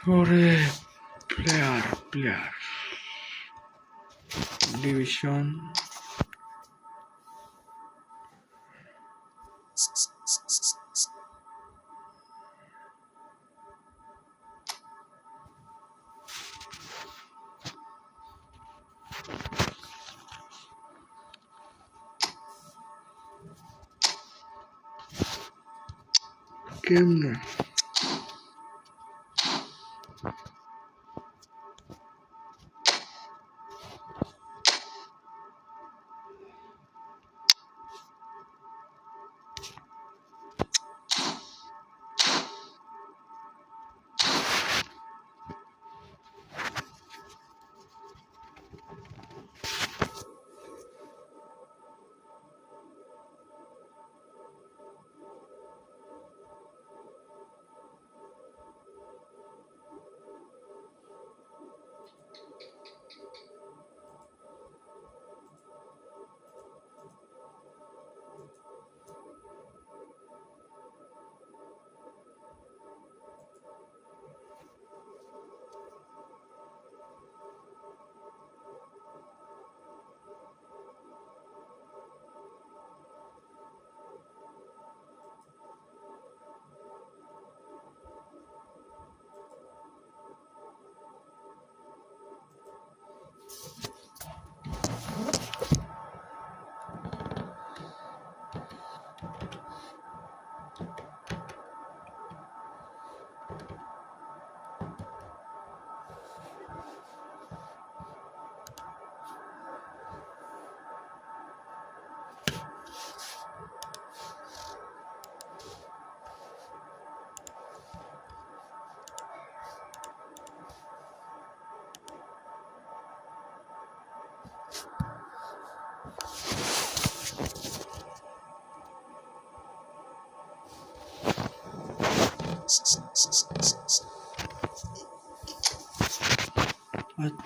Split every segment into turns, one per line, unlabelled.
ওরে player division কেমনে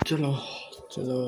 चलो चलो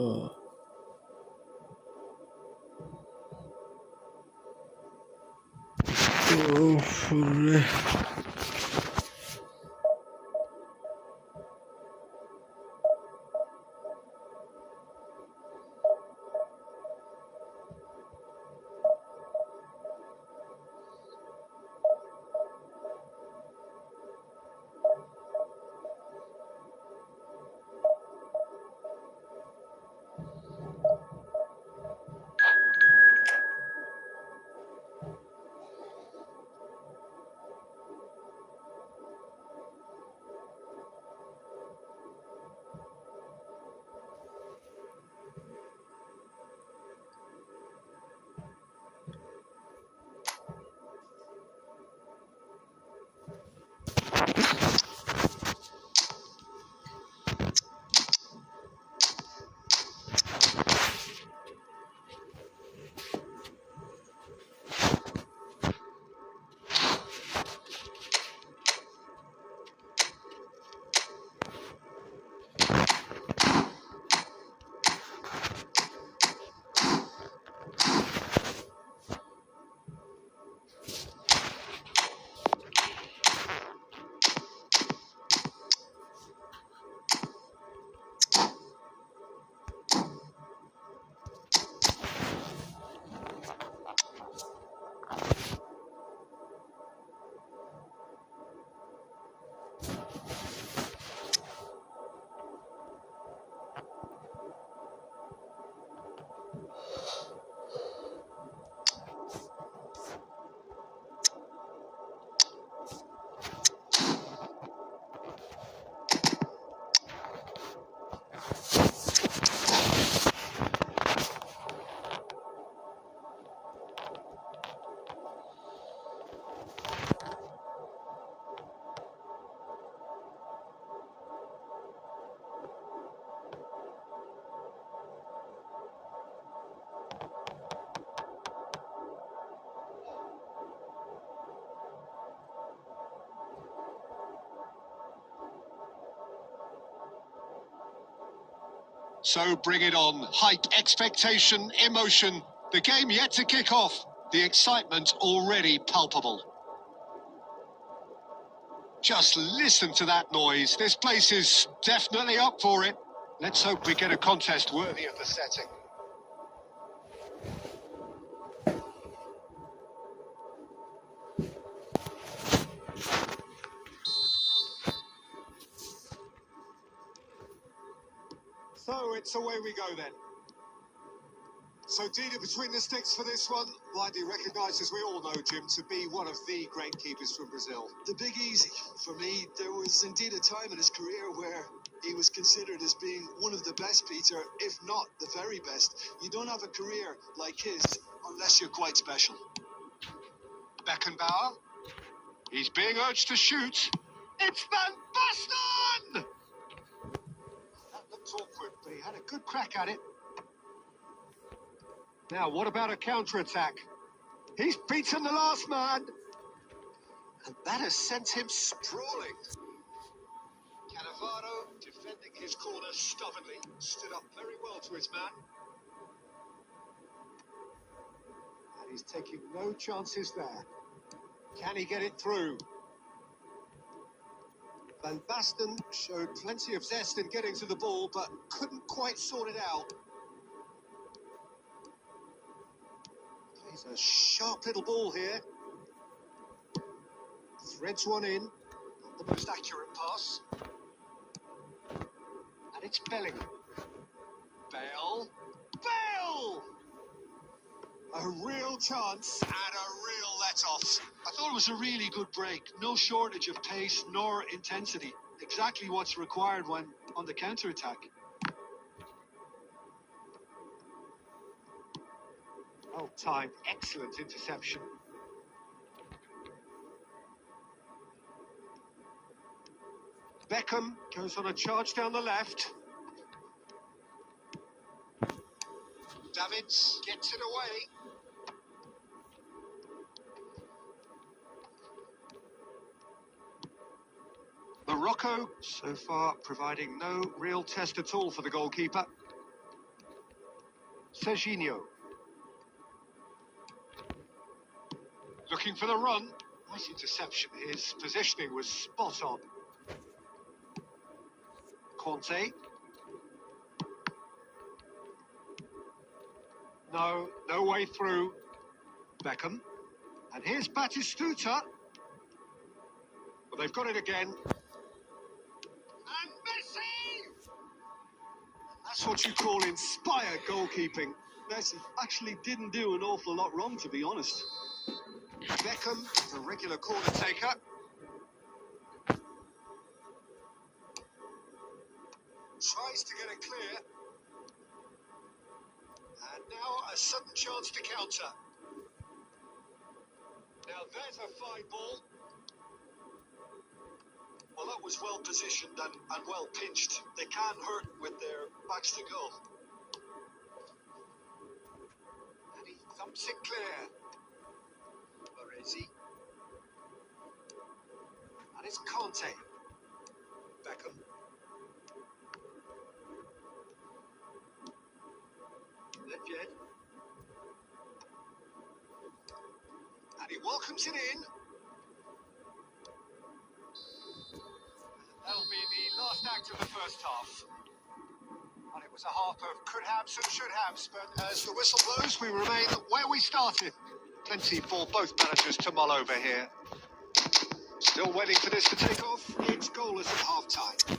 So bring it on. Hype, expectation, emotion. The game yet to kick off. The excitement already palpable. Just listen to that noise. This place is definitely up for it. Let's hope we get a contest worthy of the setting. So it's away we go then. So Dina between the sticks for this one, widely recognised, as we all know, Jim, to be one of the great keepers from Brazil.
The big easy for me. There was indeed a time in his career where he was considered as being one of the best, Peter, if not the very best. You don't have a career like his unless you're quite special.
Beckenbauer. He's being urged to shoot. It's Van Basten! That looked awkward, but he had a good crack at it. Now, what about a counter-attack? He's beaten the last man. And that has sent him sprawling. Cannavaro, defending his corner stubbornly, stood up very well to his man. And he's taking no chances there. Can he get it through? Van Basten showed plenty of zest in getting to the ball, but couldn't quite sort it out. Plays a sharp little ball here. Threads one in. Not the most accurate pass. And it's Bellingham. Bale. Bale! A real chance and a real let-off.
I thought it was a really good break. No shortage of pace nor intensity. Exactly what's required when on the counter-attack.
Oh, timed. Excellent interception. Beckham goes on a charge down the left. Davids gets it away. Morocco, so far providing no real test at all for the goalkeeper. Serginho. Looking for the run. Nice interception. His positioning was spot on. Conte. No way through. Beckham. And here's Batistuta. Well, they've got it again. And Messi! That's what you call inspired goalkeeping.
Messi actually didn't do an awful lot wrong, to be honest.
Beckham, the regular corner taker. Tries to get it clear. And now a sudden chance to counter. Now there's a fine ball.
Well, that was well positioned and well pinched. They can't hurt with their backs to goal.
And he thumps it clear. Baresi. And it's Conte. Beckham. Nedved. And he welcomes it in. That'll be the last act of the first half. And it was a half of could-haves and should-haves, but as the whistle blows, we remain where we started. Plenty for both managers to mull over here. Still waiting for this to take off. It's goalless at half-time.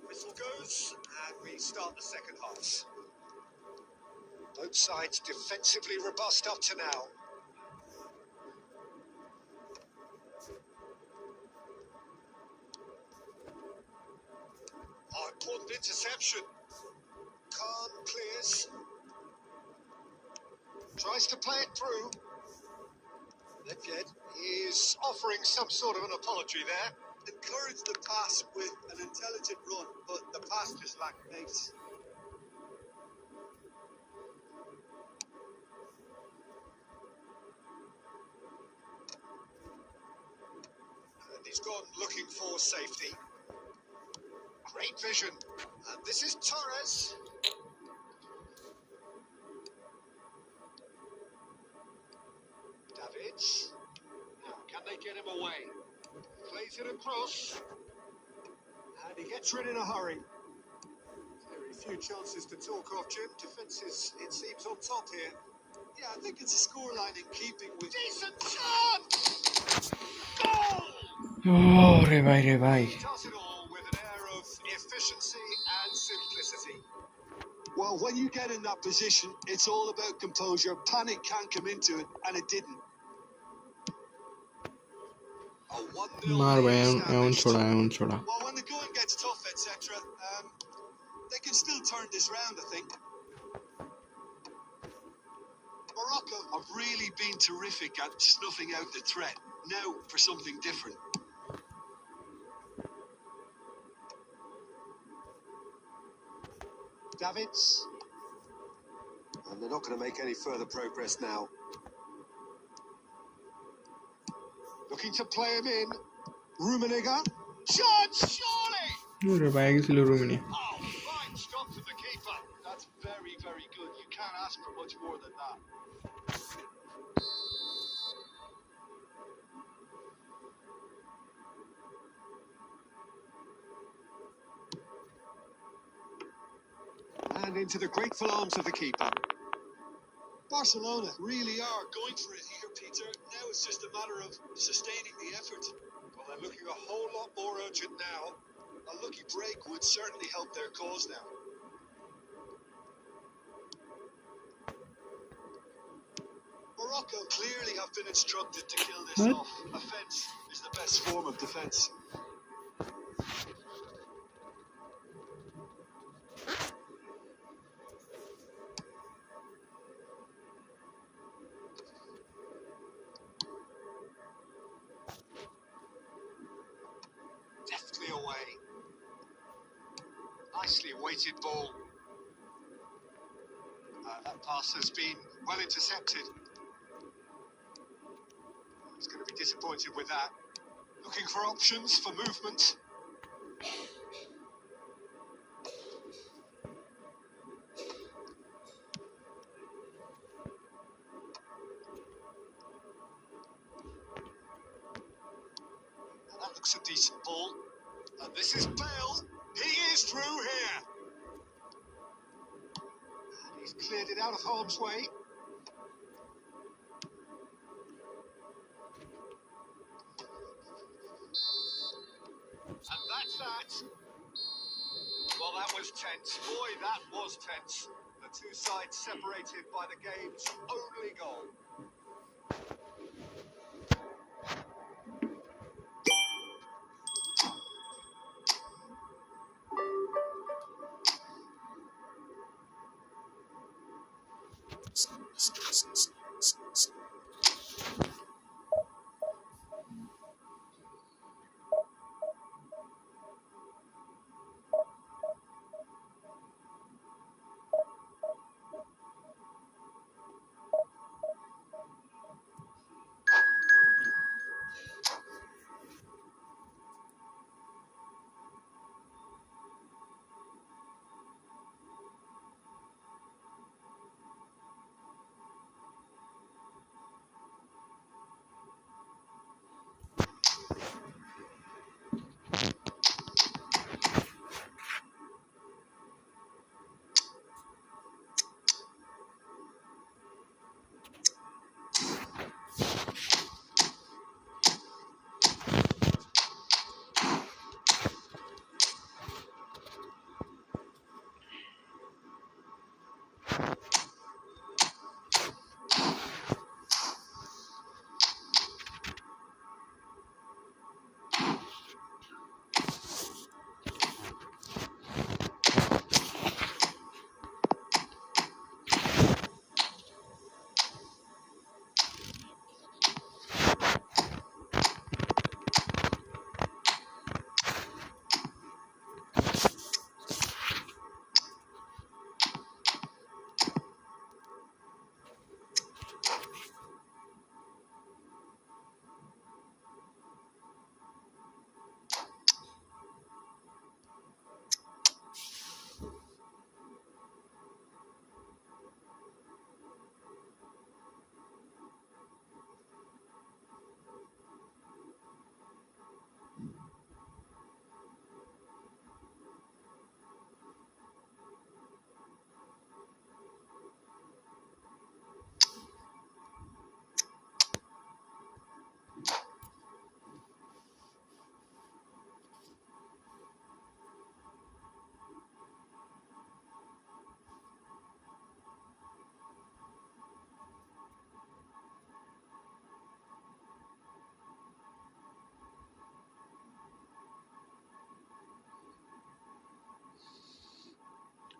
Whistle goes, and we start the second half. Both sides defensively robust up to now. Oh, important interception. Khan clears. Tries to play it through. Nedved is offering some sort of an apology there.
Encouraged the pass with an intelligent run, but the pass just lacked pace.
And he's gone looking for safety. Great vision. And this is Torres. Davids. Now, can they get him away? Plays it across. And he gets rid in a hurry. Very few chances to talk off, Jim. Defence is, it seems, on top here.
Yeah, I think it's a scoreline in keeping with...
Decent chance! Goal!
Oh, re bhai.
Does it all with an air of efficiency and simplicity.
Well, when you get in that position, it's all about composure. Panic can't come into it, and it didn't.
A 1-0
मार भाई
lead
Avon
established.
छोड़ा
Well, when the going gets tough, etc., they can still turn this round, I think. Morocco have really been terrific at snuffing out the threat. Now for something different.
Davids. And they're not going to make any further progress now. Looking to play him in. Rummenigge. Chance, surely!
रे भाई किसी लोग room नहीं
Oh, fine stop from the keeper.
That's very, very good. You can't ask for much more than that.
And into the grateful arms of the keeper.
Barcelona really are going for it here, Peter. Now it's just a matter of sustaining the effort.
Well, they're looking a whole lot more urgent now.
A lucky break would certainly help their cause now. Morocco clearly have been instructed to kill this
What?
off. Offence is the best form of defence.
weighted ball. That pass has been well intercepted. He's going to be disappointed with that. Looking for options for movement. That looks a decent ball. And this is Bale. He is through here. And he's cleared it out of harm's way. And that's that. Well, that was tense. Boy, that was tense. The two sides separated by the game's only goal.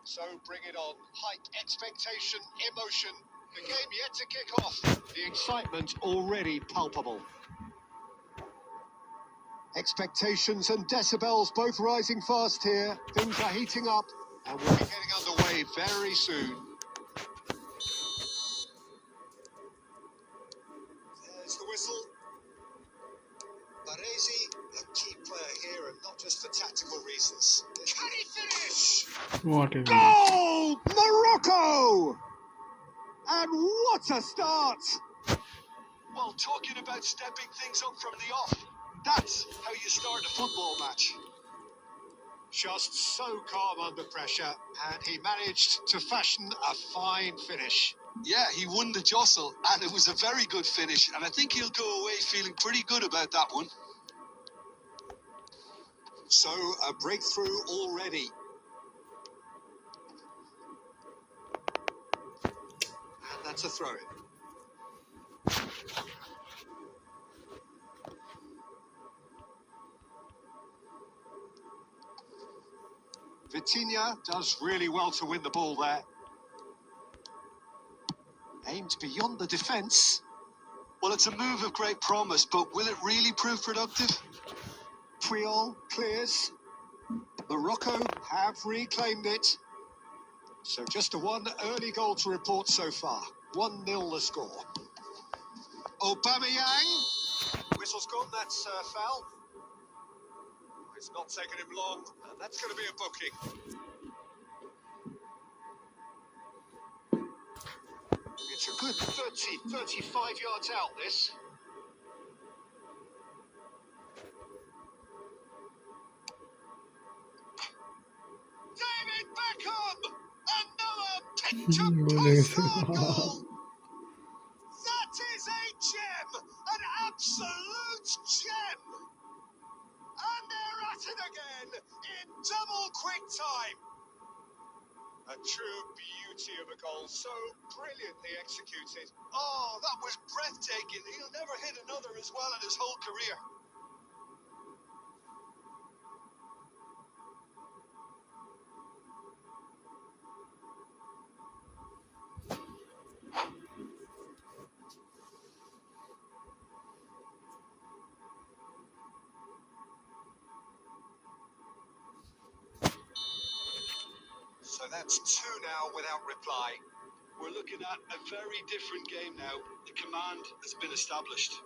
So bring it on. Hype, expectation, emotion. The game yet to kick off. The excitement already palpable. Expectations and decibels both rising fast here. Things are heating up and we'll be getting underway very soon. There's the whistle. Baresi, a key player here, and not just for tactical reasons. Can he finish?
What a
Goal! Morocco! And what a start! Well, talking about stepping things up from the off, that's how you start a football match. Just so calm under pressure, and he managed to fashion a fine finish.
Yeah, he won the jostle, and it was a very good finish, and I think he'll go away feeling pretty good about that one.
So, a breakthrough already. And that's a throw-in. Vitinha does really well to win the ball there. Aimed beyond the defence.
Well, it's a move of great promise, but will it really prove productive?
Puyol clears. Morocco have reclaimed it. So just a one early goal to report so far. 1-0 the score. Aubameyang. Whistle's gone, that's foul. It's not taken him long, and that's going to be a booking. It's a good 35 yards out, this. David Beckham! Another picture-postcard goal! That is a gem! An absolute gem! And they're at it again in double quick time. A true beauty of a goal, so brilliantly executed.
Oh, that was breathtaking. He'll never hit another as well in his whole career.
So that's two now without reply.
We're looking at a very different game now. The command has been established.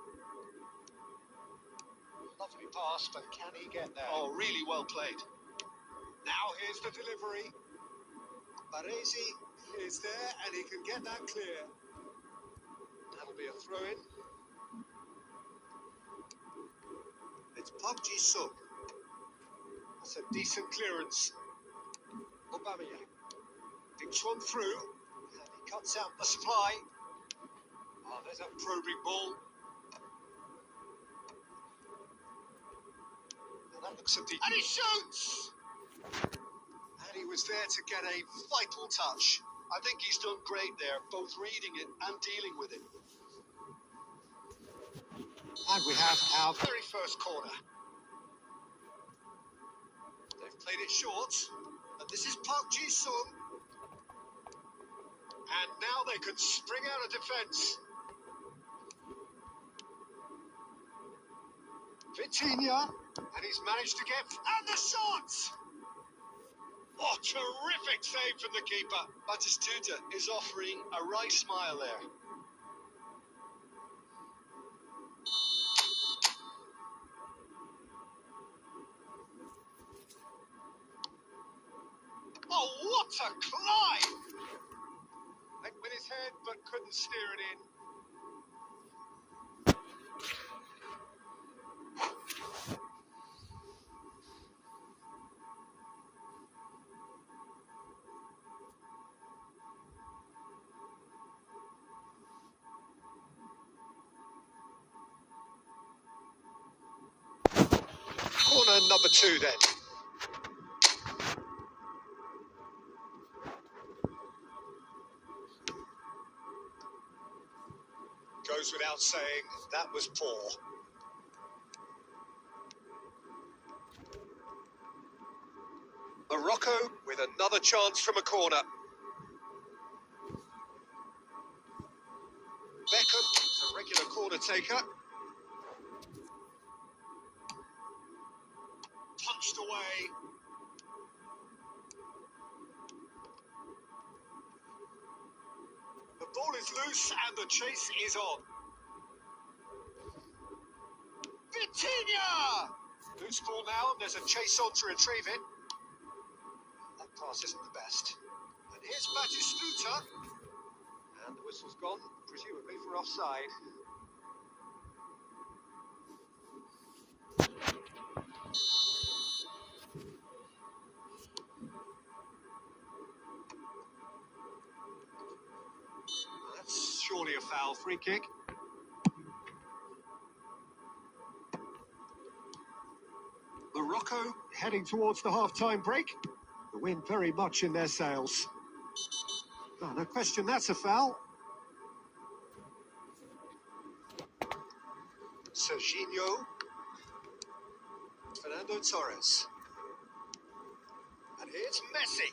Lovely pass, but can he get there?
Oh, really well played.
Now here's the delivery. Baresi is there and he can get that clear. That'll be a throw-in. It's PUBG Sub. That's a decent clearance. Aubameyang digs one through and he cuts out the supply. Oh, there's a probing ball. And that looks a deep. And he shoots! And he was there to get a vital touch.
I think he's done great there, both reading it and dealing with it.
And we have our very first corner. They've played it short. And this is Park Ji-sung. And now they can spring out of defence. Vitinha. And he's managed to get... And the shot! Oh, terrific save from the keeper.
Batistuta is offering a right smile there.
Oh, what a climb! Went with his head, but couldn't steer it in. Corner number 2 then. Goes without saying, that was poor. Morocco with another chance from a corner. Beckham is a regular corner taker. Punched away. The ball is loose and the chase is on. Vitinha! Loose ball now and there's a chase on to retrieve it. That pass isn't the best. And here's Batistuta. And the whistle's gone, presumably for offside. That's surely a foul. Free kick. Morocco heading towards the half-time break. The wind very much in their sails. Oh, no question, that's a foul. Serginho. Fernando Torres. And here's Messi.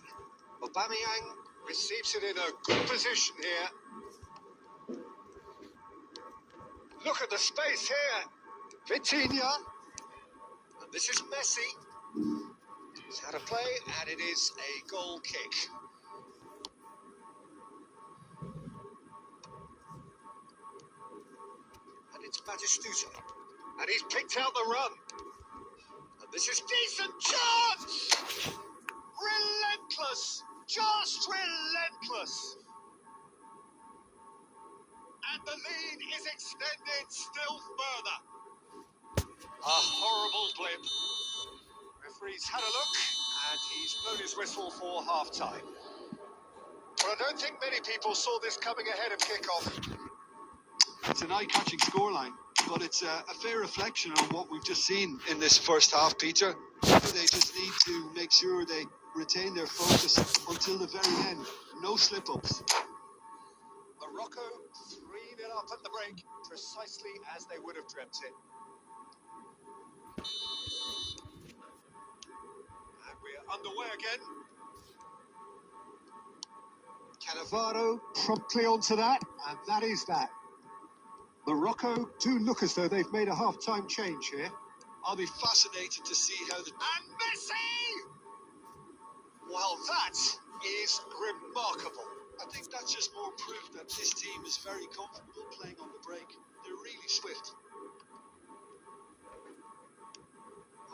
Aubameyang receives it in a good position here. Look at the space here. Vitinha. And this is Messi. It's out of play, and it is a goal kick. And it's Batistuta. And he's picked out the run. And this is decent chance! Relentless! Just relentless! And the lead is extended still further. A horrible blip. Referee's had a look, and he's blown his whistle for half-time. Well, I don't think many people saw this coming ahead of kick-off.
It's an eye-catching scoreline, but it's a fair reflection on what we've just seen in this first half, Peter. They just need to make sure they retain their focus until the very end. No slip-ups.
Morocco 3-0 up at the break, precisely as they would have dreamt it. And we're underway again. Cannavaro promptly onto that, and that is that. Morocco do look as though they've made a half-time change here.
I'll be fascinated to see how the...
And Messi! Well, that is remarkable.
I think that's just more proof that this team is very comfortable playing on the break. They're really swift.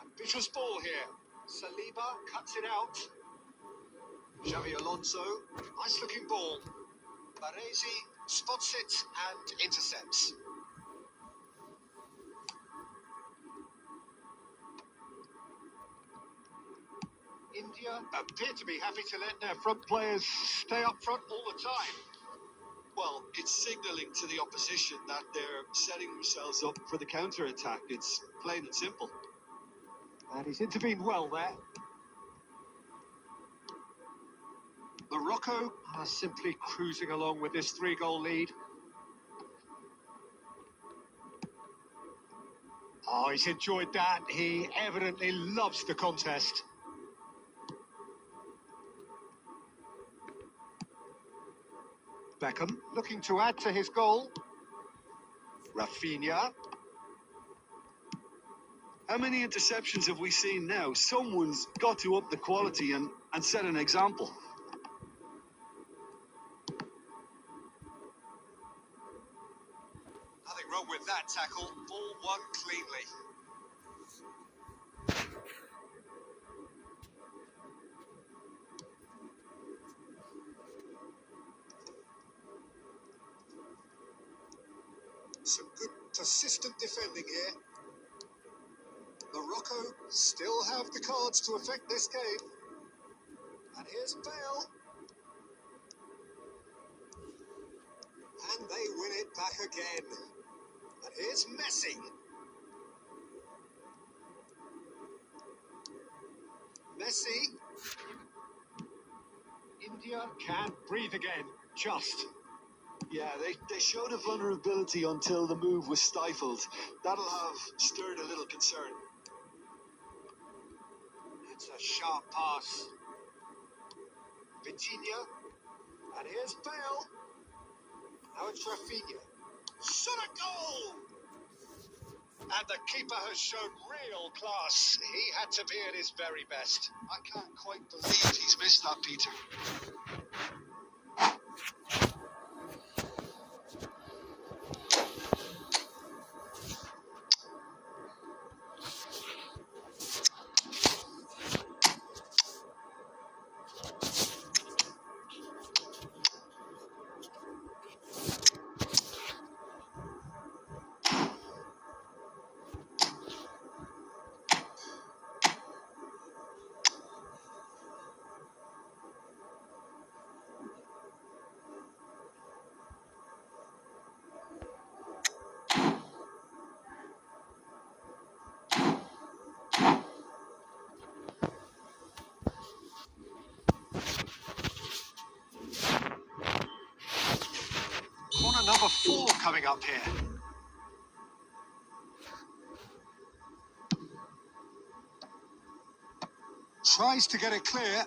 Ambitious ball here. Saliba cuts it out. Xavi Alonso, nice looking ball. Baresi spots it and intercepts. India appear to be happy to let their front players stay up front all the time.
Well, it's signalling to the opposition that they're setting themselves up for the counter-attack. It's plain and simple.
And he's intervened well there. Morocco are simply cruising along with this 3-goal lead. Oh, he's enjoyed that. He evidently loves the contest. Beckham looking to add to his goal. Rafinha.
How many interceptions have we seen now? Someone's got to up the quality and set an example.
Nothing wrong with that tackle. Ball won cleanly. Some good, persistent defending here. Morocco still have the cards to affect this game. And here's Bale. And they win it back again. And here's Messi. Messi. India can't breathe again. Just.
Yeah, they showed a vulnerability until the move was stifled. That'll have stirred a little concern.
It's a sharp pass. Vitinha. And here's Bale. Now it's Rafinha. Shot a goal! And the keeper has shown real class. He had to be at his very best.
I can't quite believe he's missed that, Peter.
Corner number 4 coming up here. Tries to get it clear.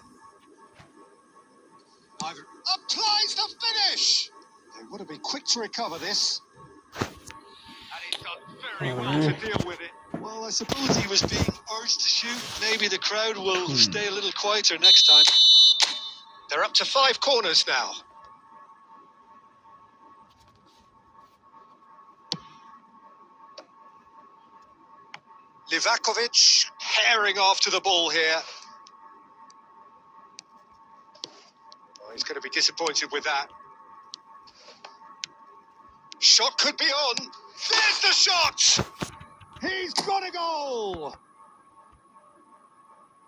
Applies the finish! They want to be quick to recover this. And he's done very well to deal with it.
Well, Well, I suppose he was being urged to shoot. Maybe the crowd will stay a little quieter next time.
They're up to 5 corners now. Livakovic herring after the ball here. Oh, he's going to be disappointed with that. Shot could be on. There's the shot! He's got a goal!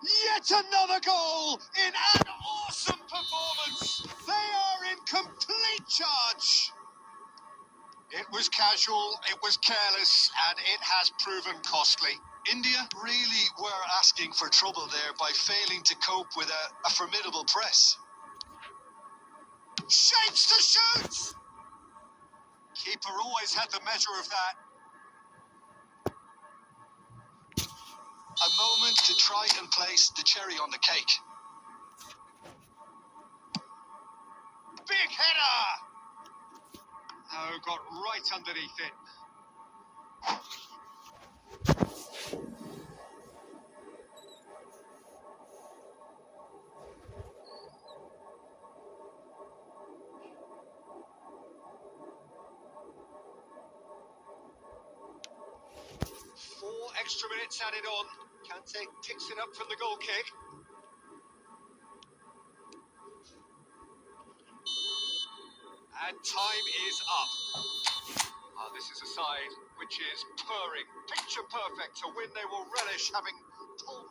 Yet another goal in an awesome performance. They are in complete charge. It was casual, it was careless, and it has proven costly.
India really were asking for trouble there by failing to cope with a formidable press.
Shapes to shoot! Keeper always had the measure of that.
A moment to try and place the cherry on the cake.
Big header! Oh, got right underneath it. Four extra minutes added on. Kante picks it up from the goal kick. And time is up. This is a side which is purring, picture perfect, a win they will relish having pulled.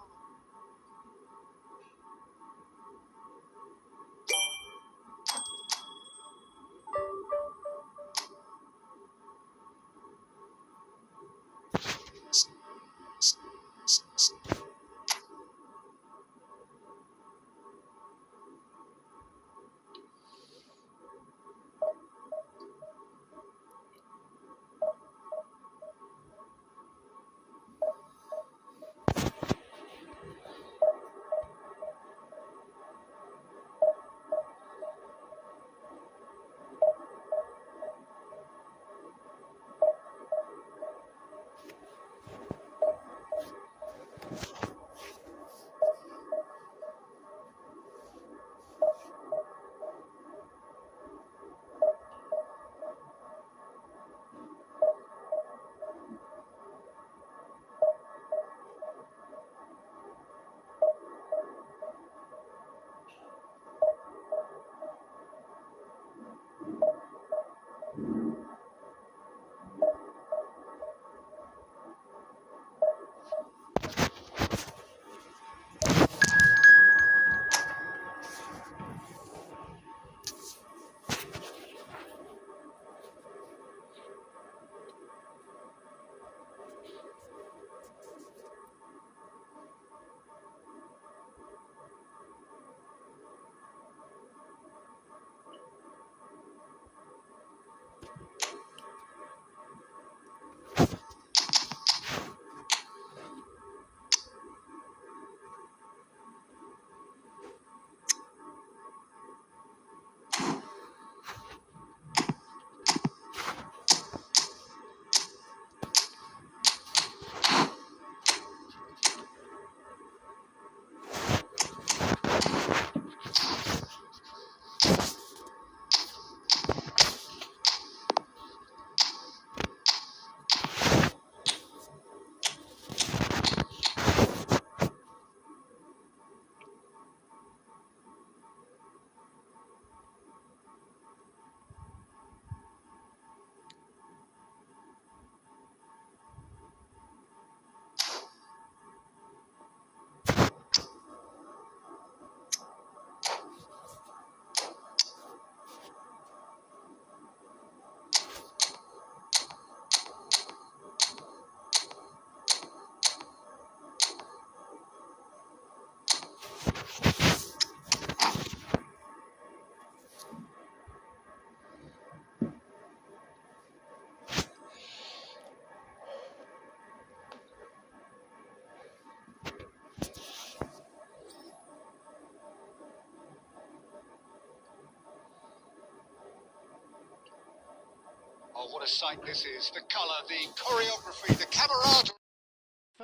Oh, what a sight this is. The colour, the choreography, the camaraderie.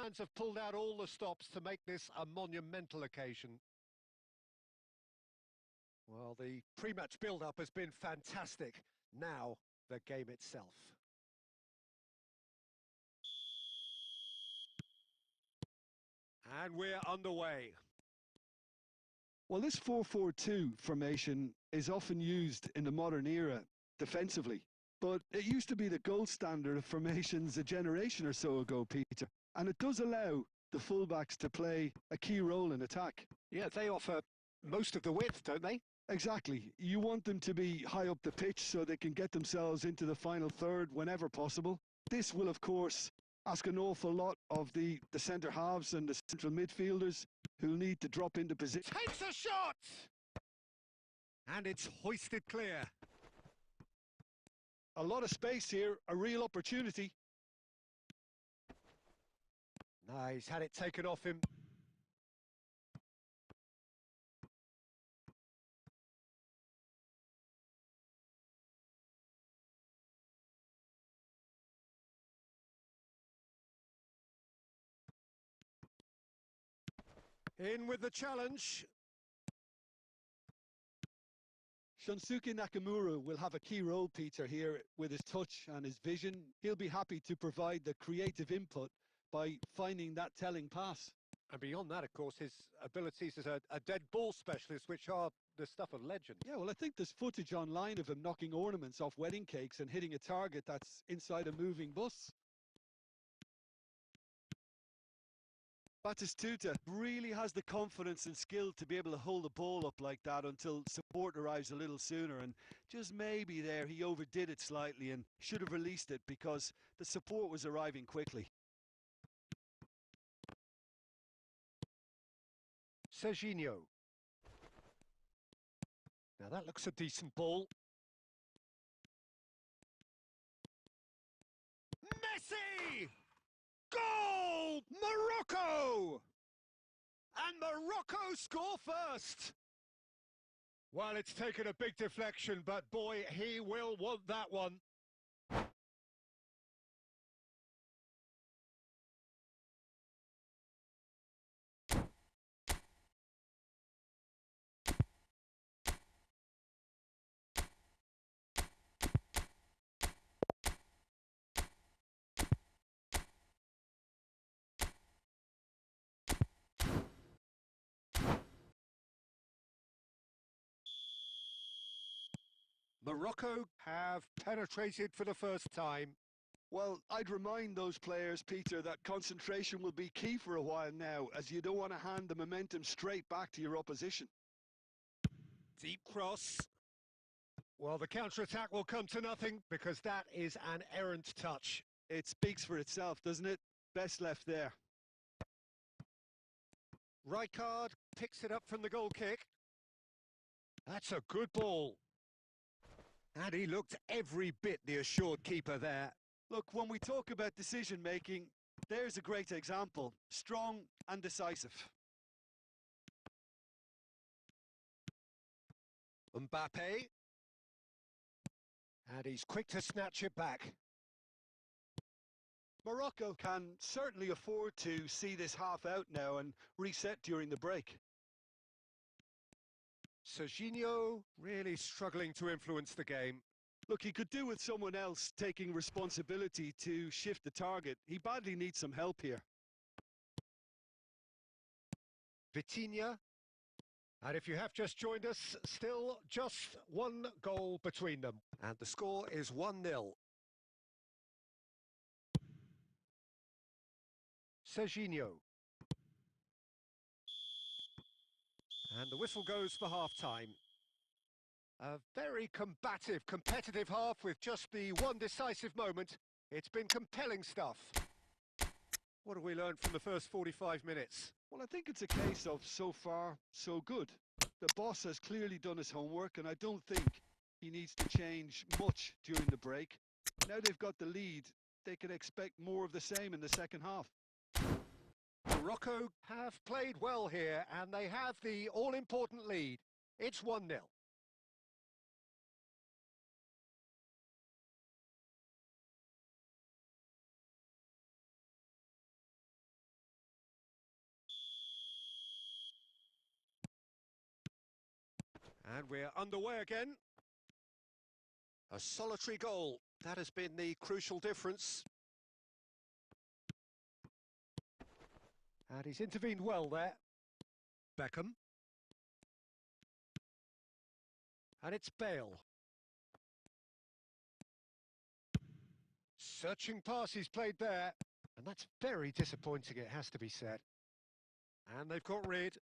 fans have pulled out all the stops to make this a monumental occasion. Well, the pre-match build-up has been fantastic. Now, the game itself. And we're underway.
Well, this 4-4-2 formation is often used in the modern era defensively, but it used to be the gold standard of formations a generation or so ago, Peter, and it does allow the fullbacks to play a key role in attack.
Yeah, they offer most of the width, don't they?
Exactly. You want them to be high up the pitch so they can get themselves into the final third whenever possible. This will, of course, ask an awful lot of the centre halves and the central midfielders who'll need to drop into position.
Takes a shot! And it's hoisted clear.
A lot of space here, a real opportunity.
No, he's had it taken off him. In with the challenge.
Shunsuke Nakamura will have a key role, Peter, here with his touch and his vision. He'll be happy to provide the creative input by finding that telling pass.
And beyond that, of course, his abilities as a dead ball specialist, which are the stuff of legend.
Yeah, well, I think there's footage online of him knocking ornaments off wedding cakes and hitting a target that's inside a moving bus. Batistuta really has the confidence and skill to be able to hold the ball up like that until support arrives a little sooner, and just maybe there he overdid it slightly and should have released it because the support was arriving quickly.
Serginho. Now that looks a decent ball. Messi! Goal! Morocco! And Morocco score first! Well, it's taken a big deflection, but boy, he will want that one. Morocco have penetrated for the first time.
Well, I'd remind those players, Peter, that concentration will be key for a while now, as you don't want to hand the momentum straight back to your opposition.
Deep cross. Well, the counter-attack will come to nothing because that is an errant touch.
It speaks for itself, doesn't it? Best left there.
Rijkaard picks it up from the goal kick. That's a good ball. And he looked every bit the assured keeper there.
Look, when we talk about decision-making, there's a great example. Strong and decisive.
Mbappe. And he's quick to snatch it back.
Morocco can certainly afford to see this half out now and reset during the break.
Serginho really struggling to influence the game.
Look, he could do with someone else taking responsibility to shift the target. He badly needs some help here.
Vitinha. And if you have just joined us, still just one goal between them. And the score is 1-0. Serginho. And the whistle goes for half-time. A very combative, competitive half with just the one decisive moment. It's been compelling stuff. What have we learned from the first 45 minutes?
Well, I think it's a case of so far, so good. The boss has clearly done his homework, and I don't think he needs to change much during the break. Now they've got the lead, they can expect more of the same in the second half.
Morocco have played well here, and they have the all-important lead. It's 1-0. And we're underway again. A solitary goal. That has been the crucial difference. And he's intervened well there. Beckham. And it's Bale. Searching pass he's played there. And that's very disappointing, it has to be said. And they've got rid.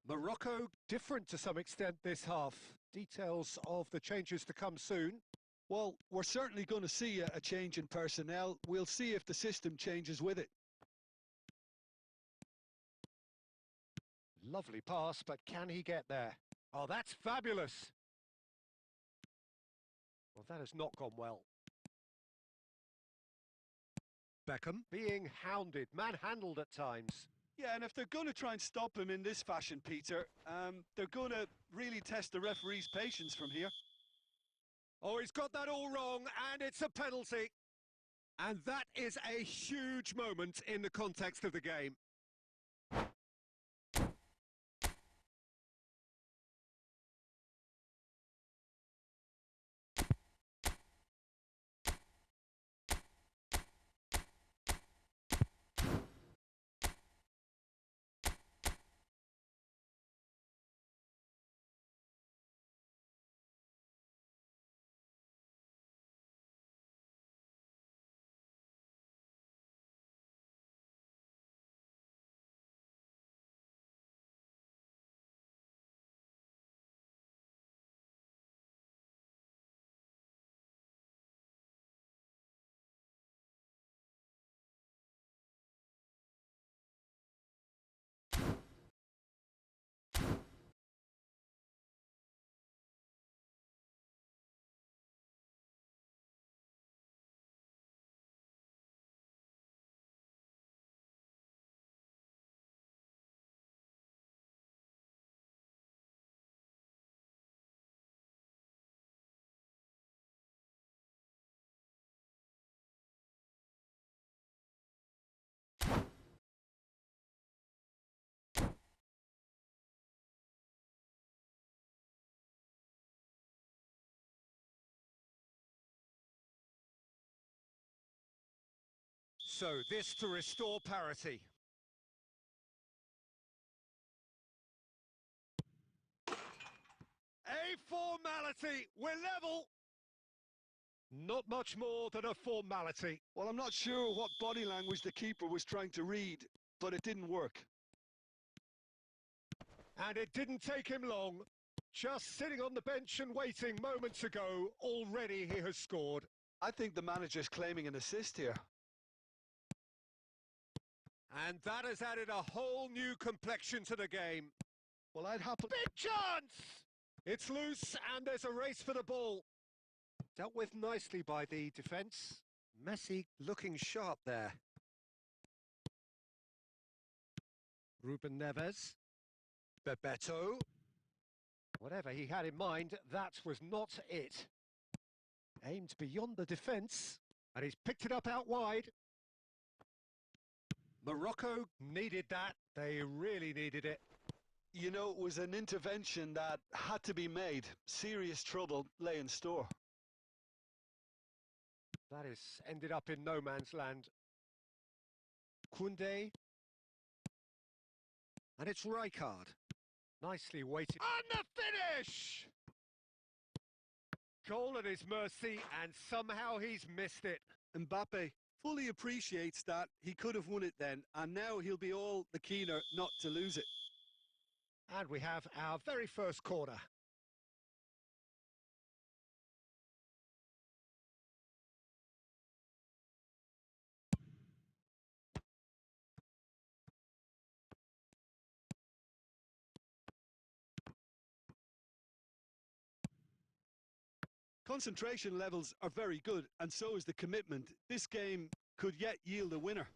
Morocco different to some extent this half. Details of the changes to come soon.
Well, we're certainly going to see a change in personnel. We'll see if the system changes with it.
Lovely pass, but can he get there? Oh, that's fabulous. Well, that has not gone well. Beckham being hounded, manhandled at times.
Yeah, and if they're going to try and stop him in this fashion, Peter, they're going to really test the referee's patience from here.
Oh, he's got that all wrong, and it's a penalty. And that is a huge moment in the context of the game. So this to restore parity. A formality. We're level. Not much more than a formality.
Well, I'm not sure what body language the keeper was trying to read, but it didn't work.
And it didn't take him long. Just sitting on the bench and waiting moments ago, already he has scored.
I think the manager's claiming an assist here.
And that has added a whole new complexion to the game.
Well, I'd happily...
Big chance! It's loose and there's a race for the ball. Dealt with nicely by the defence. Messi looking sharp there. Ruben Neves. Bebeto. Whatever he had in mind, that was not it. Aimed beyond the defence, and he's picked it up out wide. Morocco needed that. They really needed it.
You know, it was an intervention that had to be made. Serious trouble lay in store.
That has ended up in no man's land. Koundé. And it's Rijkaard. Nicely weighted. And the finish! Goal at his mercy, and somehow he's missed it.
Mbappe fully appreciates that he could have won it then, and now he'll be all the keener not to lose it.
And we have our very first corner.
Concentration levels are very good, and so is the commitment. This game could yet yield a winner.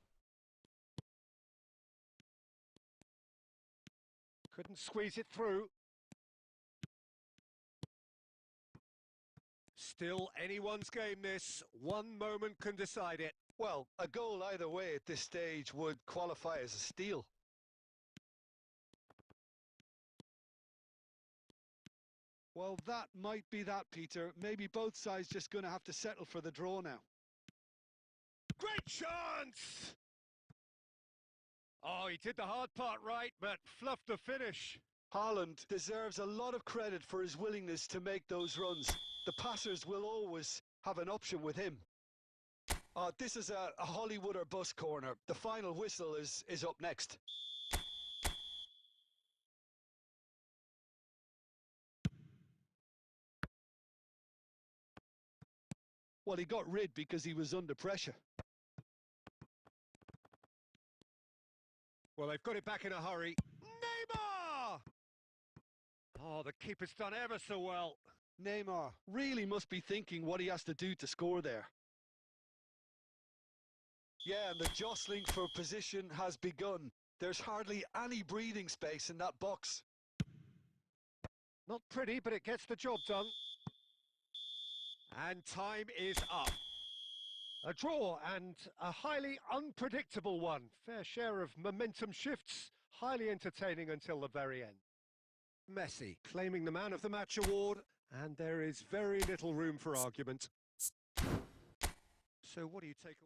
Couldn't squeeze it through. Still anyone's game this. One moment can decide it.
Well, a goal either way at this stage would qualify as a steal. Well, that might be that, Peter. Maybe both sides just going to have to settle for the draw now.
Great chance! Oh, he did the hard part right, but fluffed the finish.
Haaland deserves a lot of credit for his willingness to make those runs. The passers will always have an option with him. This is a Hollywood or bust corner. The final whistle is up next. Well, he got rid because he was under pressure.
Well, they've got it back in a hurry. Neymar! Oh, the keeper's done ever so well.
Neymar really must be thinking what he has to do to score there. Yeah, and the jostling for position has begun. There's hardly any breathing space in that box.
Not pretty, but it gets the job done. And time is up. A draw and a highly unpredictable one. Fair share of momentum shifts, highly entertaining until the very end. Messi claiming the Man of the Match award, and there is very little room for argument. So what do you take?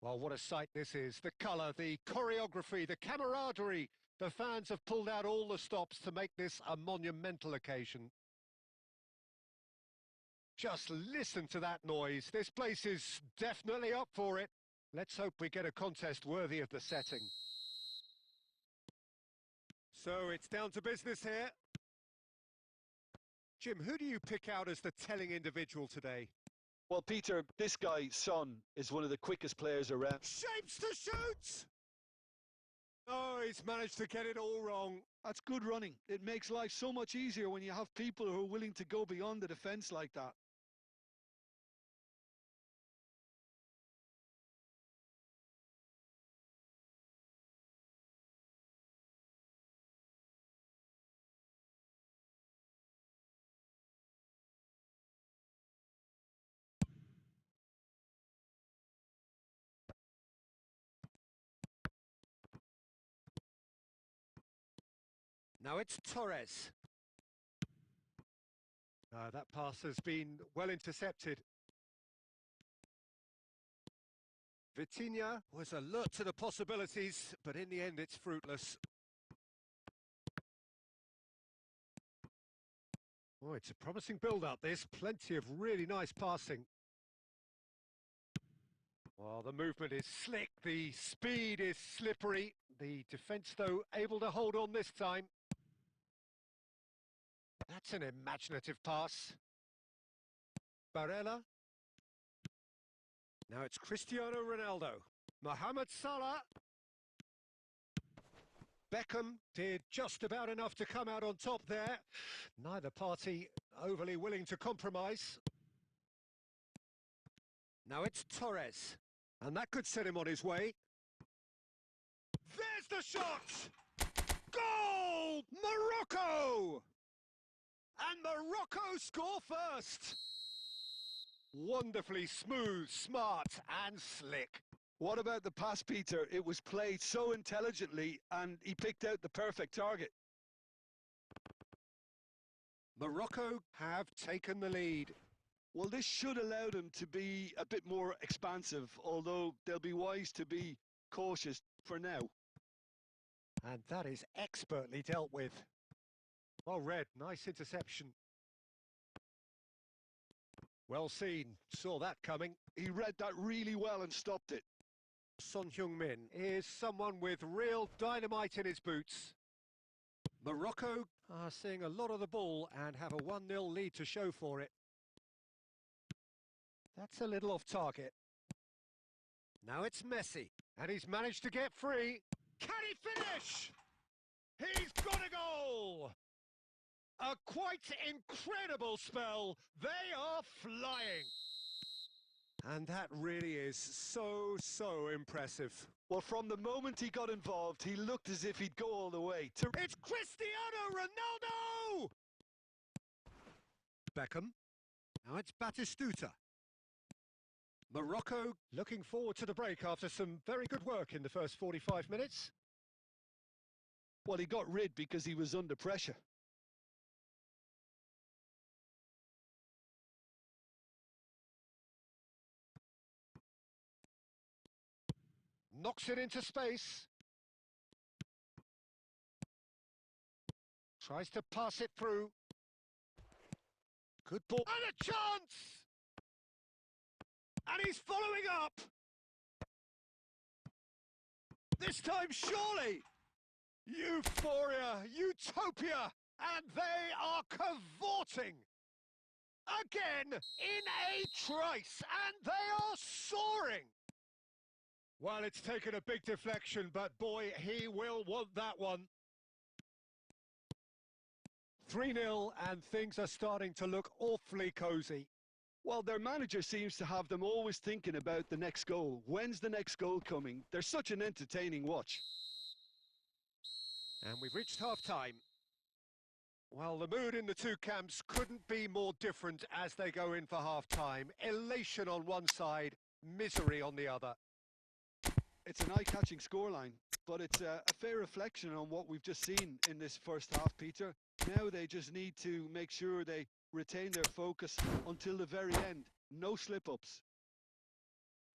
Well, what a sight this is. The colour, the choreography, the camaraderie. The fans have pulled out all the stops to make this a monumental occasion. Just listen to that noise. This place is definitely up for it. Let's hope we get a contest worthy of the setting. So it's down to business here. Jim, who do you pick out as the telling individual today?
Well, Peter, this guy, Son, is one of the quickest players around.
Shapes to shoot! Oh, he's managed to get it all wrong.
That's good running. It makes life so much easier when you have people who are willing to go beyond the defence like that.
Now it's Torres. That pass has been well intercepted. Vitinha was alert to the possibilities, but in the end it's fruitless. Oh, it's a promising build-up, this. Plenty of really nice passing. Well, the movement is slick, the speed is slippery. The defence, though, able to hold on this time. That's an imaginative pass. Barella. Now it's Cristiano Ronaldo. Mohamed Salah. Beckham did just about enough to come out on top there. Neither party overly willing to compromise. Now it's Torres. And that could set him on his way. There's the shot! Goal! Morocco! And Morocco score first! Wonderfully smooth, smart and slick.
What about the pass, Peter? It was played so intelligently and he picked out the perfect target.
Morocco have taken the lead.
Well, this should allow them to be a bit more expansive, although they'll be wise to be cautious for now.
And that is expertly dealt with. Well read, nice interception. Well seen, saw that coming.
He read that really well and stopped it.
Son Heung-min is someone with real dynamite in his boots. Morocco are seeing a lot of the ball and have a 1-0 lead to show for it. That's a little off target. Now it's Messi, and he's managed to get free. Can he finish? He's got a goal! A quite incredible spell. They are flying. And that really is so impressive.
Well, from the moment he got involved, he looked as if he'd go all the way.
It's Cristiano Ronaldo! Beckham. Now it's Batistuta. Morocco looking forward to the break after some very good work in the first 45 minutes.
Well, he got rid because he was under pressure.
Knocks it into space. Tries to pass it through. Good ball. And a chance! And he's following up. This time, surely. Euphoria, utopia, and they are cavorting. Again, in a trice, and they are soaring. Well, it's taken a big deflection, but boy, he will want that one. 3-0, and things are starting to look awfully cosy.
Well, their manager seems to have them always thinking about the next goal. When's the next goal coming? They're such an entertaining watch.
And we've reached half-time. Well, the mood in the two camps couldn't be more different as they go in for half-time. Elation on one side, misery on the other.
It's an eye-catching scoreline, but it's a fair reflection on what we've just seen in this first half, Peter. Now they just need to make sure they retain their focus until the very end. No slip-ups.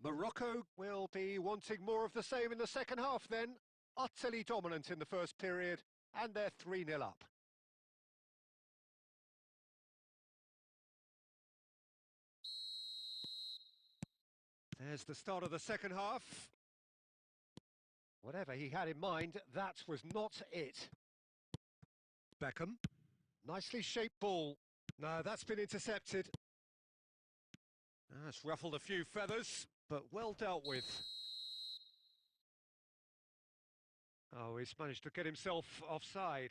Morocco will be wanting more of the same in the second half then. Utterly dominant in the first period, and they're 3-0 up. There's the start of the second half. Whatever he had in mind, that was not it. Beckham. Nicely shaped ball. No, that's been intercepted. That's ruffled a few feathers, but well dealt with. Oh, he's managed to get himself offside.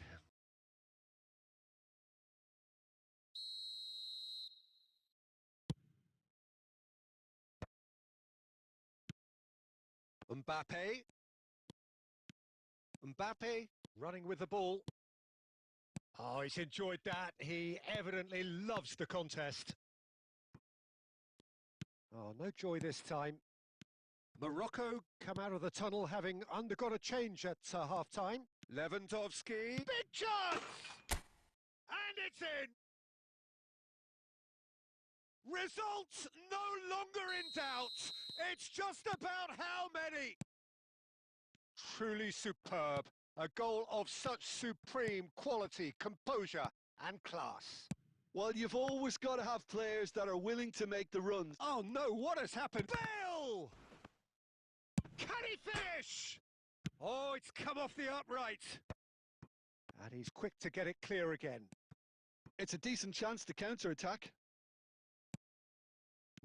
Mbappe running with the ball. Oh, he's enjoyed that. He evidently loves the contest. Oh, no joy this time. Morocco come out of the tunnel having undergone a change at half-time. Lewandowski, big chance! And it's in! Results no longer in doubt. It's just about how many. Truly superb. A goal of such supreme quality, composure and class.
Well, you've always got to have players that are willing to make the runs.
Oh no, what has happened? Bale! Can he finish? Oh, it's come off the upright. And he's quick to get it clear again.
It's a decent chance to counter-attack.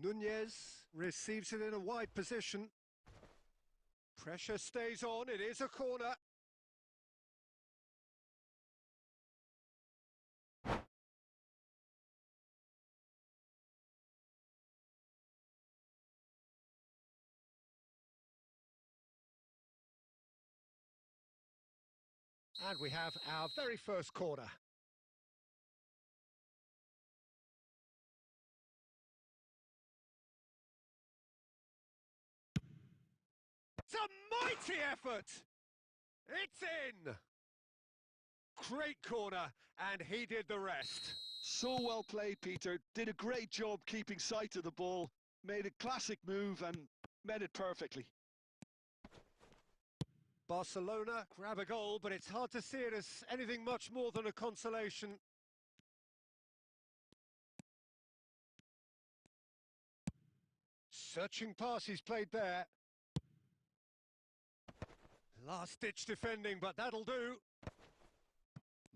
Nunez receives it in a wide position. Pressure stays on, it is a corner. And we have our very first corner. It's a mighty effort! It's in! Great corner, and he did the rest.
So well played, Peter. Did a great job keeping sight of the ball. Made a classic move and met it perfectly.
Barcelona grab a goal, but it's hard to see it as anything much more than a consolation. Searching pass he's played there. Last-ditch defending, but that'll do.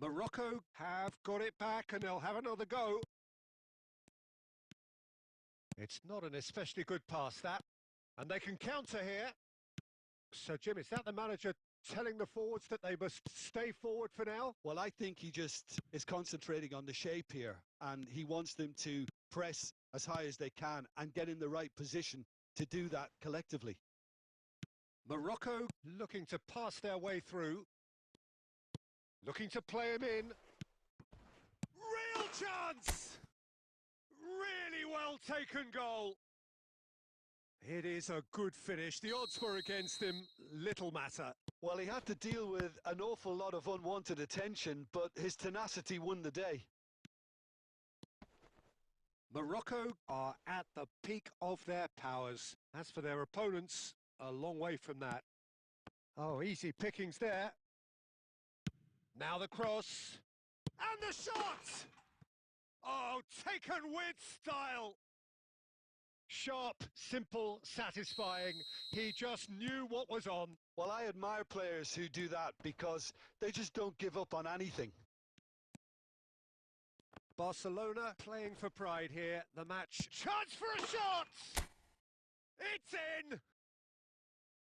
Morocco have got it back and they'll have another go. It's not an especially good pass, that. And they can counter here. So, Jim, is that the manager telling the forwards that they must stay forward for now?
Well, I think he just is concentrating on the shape here, and he wants them to press as high as they can and get in the right position to do that collectively.
Morocco looking to pass their way through. Looking to play him in. Real chance! Really well taken goal. It is a good finish. The odds were against him. Little matter.
Well, he had to deal with an awful lot of unwanted attention, but his tenacity won the day.
Morocco are at the peak of their powers. As for their opponents, a long way from that. Oh, easy pickings there. Now the cross. And the shot! Oh, taken with style. Sharp, simple, satisfying. He just knew what was on.
Well, I admire players who do that because they just don't give up on anything.
Barcelona playing for pride here. The match. Chance for a shot! It's in!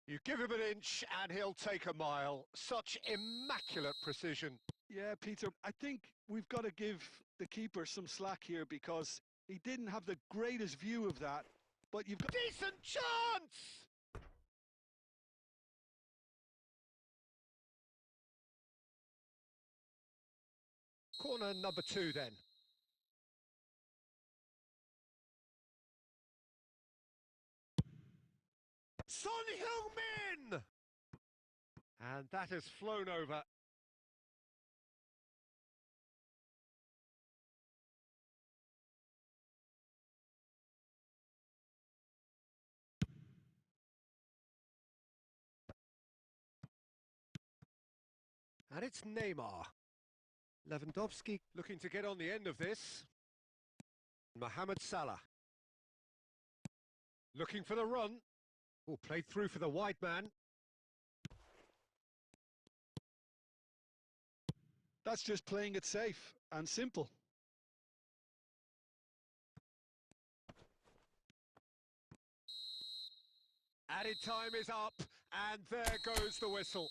You give him an inch and he'll take a mile. Such immaculate precision.
Yeah, Peter, I think we've got to give the keeper some slack here because he didn't have the greatest view of that, but you've got...
Decent chance! Corner number 2 then. Son Heung-min! And that has flown over. And it's Neymar. Lewandowski looking to get on the end of this. Mohamed Salah. Looking for the run. Oh, played through for the wide man.
That's just playing it safe and simple.
Added time is up, and there goes the whistle.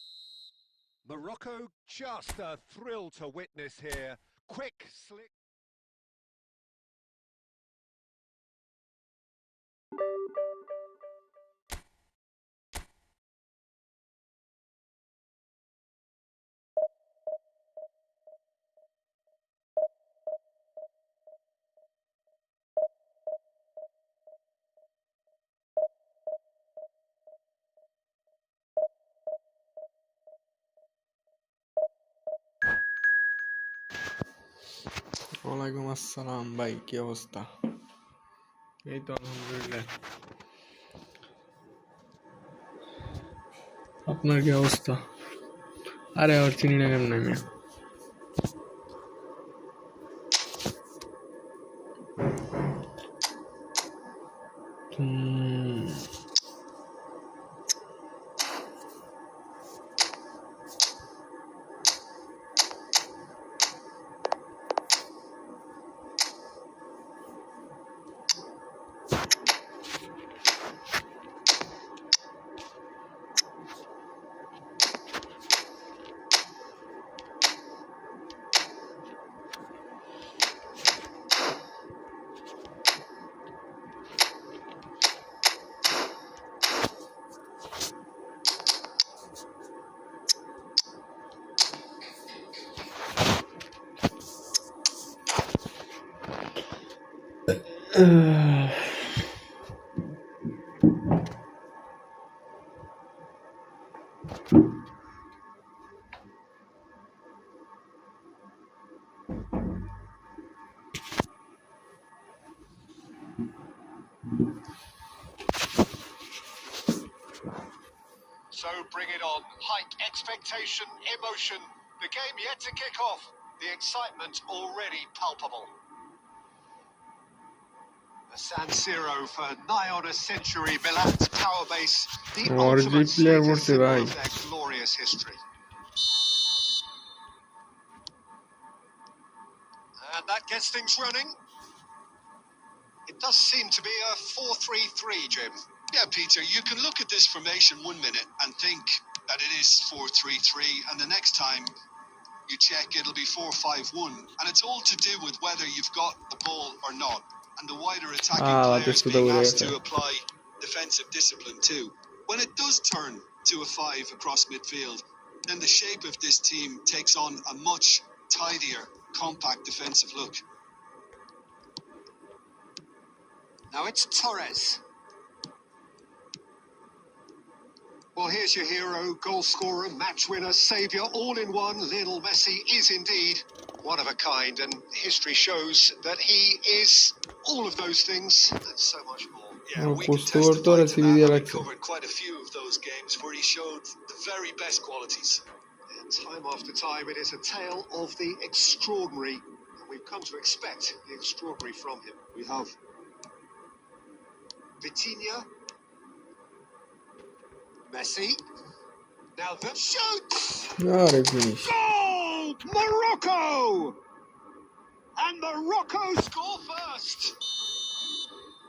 Morocco, just a thrill to witness here. Quick, slick.
ওয়ালাইকুম আসসালাম ভাই, কি অবস্থা? এই তো আলহামদুলিল্লাহ। আপনার কি অবস্থা? আরে আর চিনি না কেন আমি।
So bring it on. Hike expectation, emotion. The game yet to kick off. The excitement already palpable. The San Siro for nigh on a century, Milan's power base. The ultimate status symbol of their glorious history. And that gets things running. It does seem to be a 4-3-3, Jim.
Yeah, Peter, you can look at this formation 1 minute and think that it is 4-3-3, and the next time you check it'll be 4-5-1, and it's all to do with whether you've got the ball or not, and the wider attacking players being asked to apply defensive discipline too. When it does turn to a 5 across midfield, then the shape of this team takes on a much tidier, compact defensive look.
Now it's Torres. Well, here's your hero, goal scorer, match winner, saviour, all in one. Lionel Messi is indeed one of a kind, and history shows that he is all of those things and so much more.
Yeah, we can testify to that, having covered quite a few of those games where he showed the very best qualities.
And time after time, it is a tale of the extraordinary, and we've come to expect the extraordinary from him. We have Vitinha, Messi. Now the shoots! Goal! Morocco! And Morocco score first!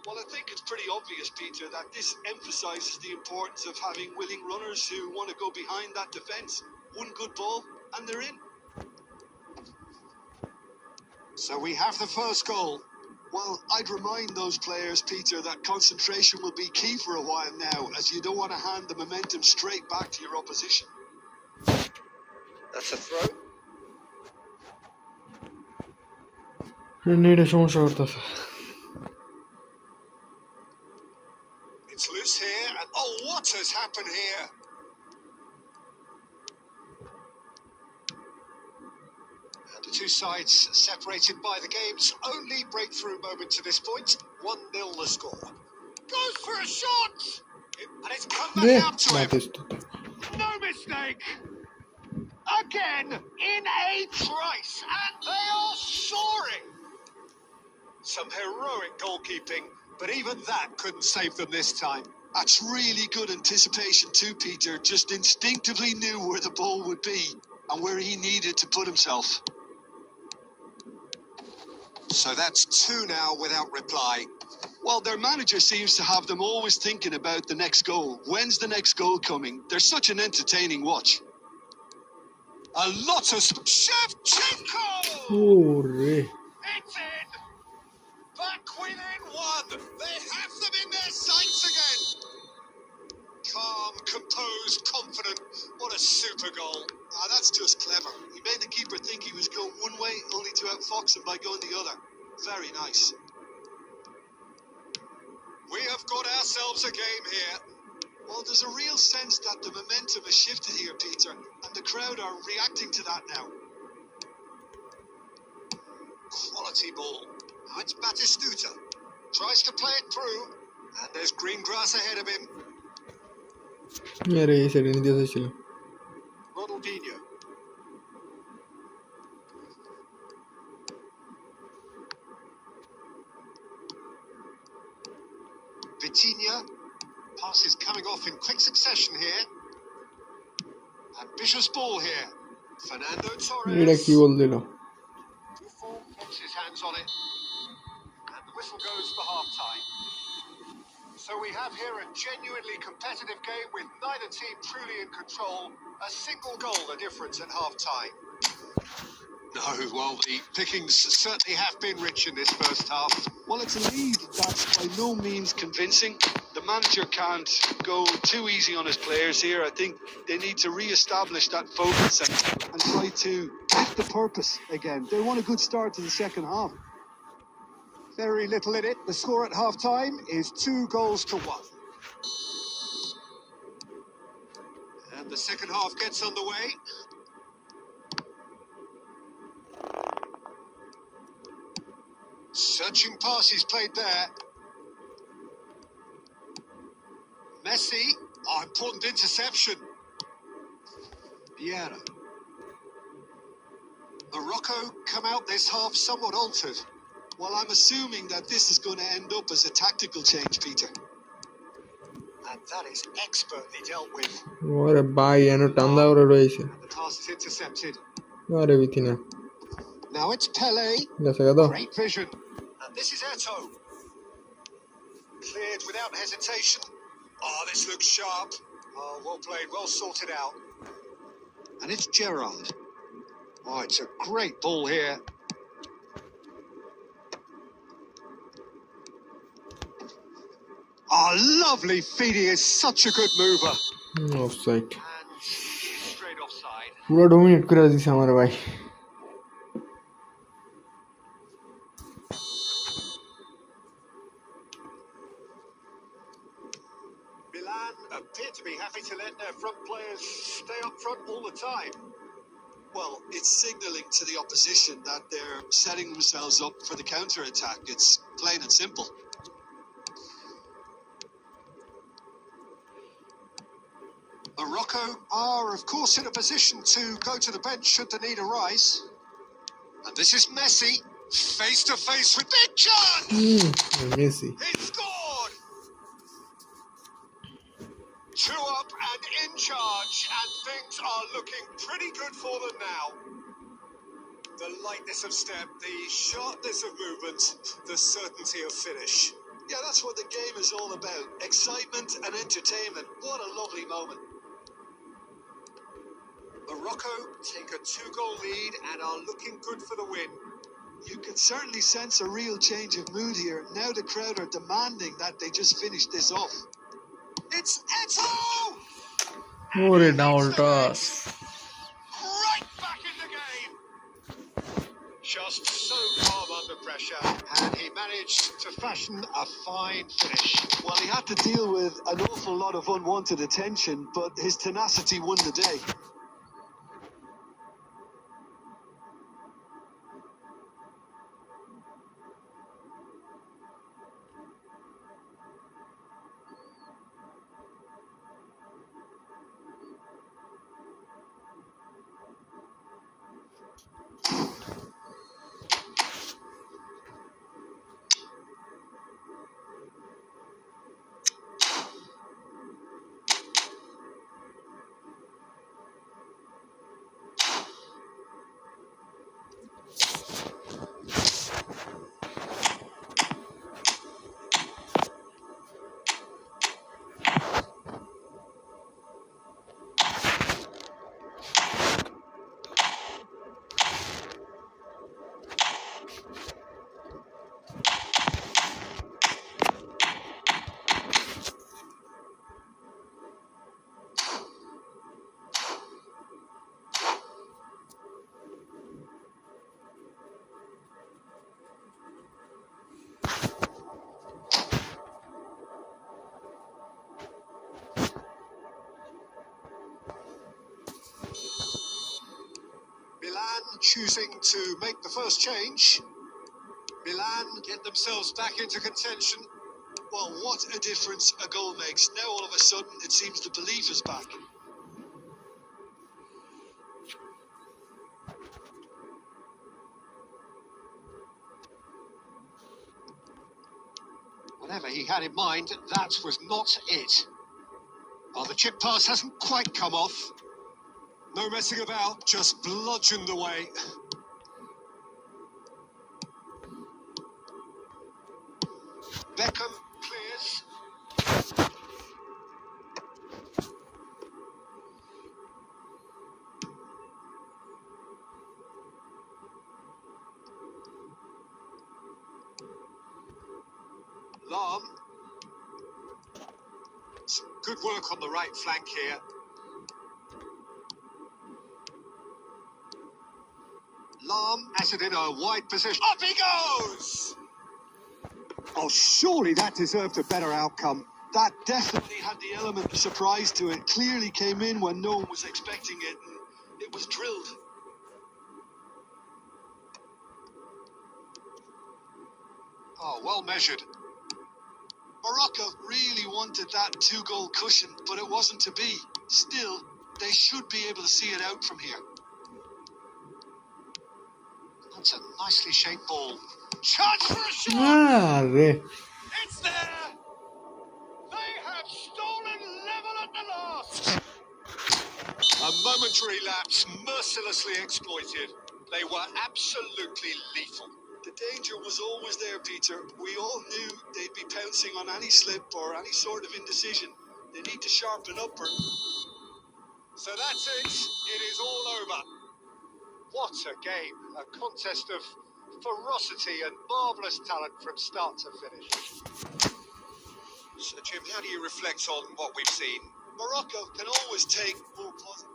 Well, I think it's pretty obvious, Peter, that this emphasises the importance of having willing runners who want to go behind that defence. One good ball, and they're in.
So we have the first goal.
Well, I'd remind those players, Peter, that concentration will be key for a while now, as you don't want to hand the momentum straight back to your opposition.
That's a throw. It's loose here, and oh, what has happened here? And the two sides separated by the game's only breakthrough moment to this point. 1-0 the score. Goes for a shot! And it's come back out to him. No mistake! Again, in a trice, and they are soaring! Some heroic goalkeeping, but even that couldn't save them this time.
That's really good anticipation too, Peter. Just instinctively knew where the ball would be and where he needed to put himself.
So that's 2 now without reply.
Well, their manager seems to have them always thinking about the next goal. When's the next goal coming? They're such an entertaining watch.
A lot of Shevchenko! It's in! Back within 1! They have them in their sights again! Calm, composed, confident. What a super goal.
That's just clever. He made the keeper think he was going one way, only to outfox him by going the other. Very nice.
We have got ourselves a game here.
Well, there's a real sense that the momentum has shifted here, Peter, and the crowd are reacting to that now.
Quality quality ball. Now it's Batistuta. Tries to play it through. And there's green grass ahead of him.
আরে এই সাইডে নিতে চাইছিল
Ronaldinho. Vitinha. Passes coming off in quick succession here. Ambitious ball here. Fernando
এটা কি
Torres.
বল দিল
Buffon gets his hands on it. And the whistle goes for half time. So we have here a genuinely competitive game with neither team truly in control. A single goal the difference at half time. No, well, the pickings certainly have been rich in this first half.
Well, it's a lead that's by no means convincing. The manager can't go too easy on his players here. I think they need to re-establish that focus and try to lift the purpose again. They want a good start to the second half.
Very little in it. The score at half time is 2-1. And the second half gets underway. Searching passes played there. Messi. Oh, important interception. Vieira. Morocco come out this half somewhat altered.
Well, I'm assuming that this is going to end up as a tactical change, Peter.
And that is expertly dealt with.
ওরে ভাই এনে টান্দা করে রয়েছে
And the pass is intercepted.
আরে বিথিনা
Now it's Pele.
গেছে গেল
Great vision. And this is Eto'o. Cleared without hesitation. Oh, this looks sharp. Oh, well played, well sorted out. And it's Gerrard. Oh, it's a great ball here. Oh, lovely feed. He is such a good mover.
Offside
And straight offside.
পুরো dominate করে দিছে আমার ভাই
Milan appear to be happy to let their front players stay up front all the time.
Well, it's signalling to the opposition that they're setting themselves up for the counter-attack. It's plain and simple.
Morocco are, of course, in a position to go to the bench should the need arise. And this is Messi, face to face with big chance.
Messi
He scored. 2 up and in charge, and things are looking pretty good for them now. The lightness of step, the sharpness of movement, the certainty of finish.
Yeah, that's what the game is all about. Excitement and entertainment. What a lovely moment.
Morocco take a 2-goal lead and are looking good for the win.
You can certainly sense a real change of mood here. Now the crowd are demanding that they just finish this off.
It's Eto'o!
ওরে ডাউল toss
Right back in the game. Just so calm under pressure, and he managed to fashion a fine finish.
Well, he had to deal with an awful lot of unwanted attention, but his tenacity won the day.
Milan choosing to make the first change. Milan get themselves back into contention.
Well, what a difference a goal makes. Now all of a sudden it seems the belief is back.
Whatever he had in mind, that was not it. Oh, the chip pass hasn't quite come off. No messing about, just bludgeoned away. Beckham clears. Lahm. Some good work on the right flank here. Lahm has it in a wide position. Up he goes! Oh, surely that deserved a better outcome.
That definitely had the element of surprise to it. Clearly came in when no one was expecting it, and it was drilled.
Oh, well measured.
Morocco really wanted that 2-goal cushion, but it wasn't to be. Still, they should be able to see it out from here.
That's a nicely shaped ball. Chance for a shot!
আরে
It's there! They have stolen level at the last! A momentary lapse mercilessly exploited. They were absolutely lethal.
The danger was always there, Peter. We all knew they'd be pouncing on any slip or any sort of indecision. They need to sharpen up or...
So that's it. It is all over. What a game. A contest of ferocity and marvellous talent from start to finish. So, Jim, how do you reflect on what we've seen?
Morocco can always take more positive.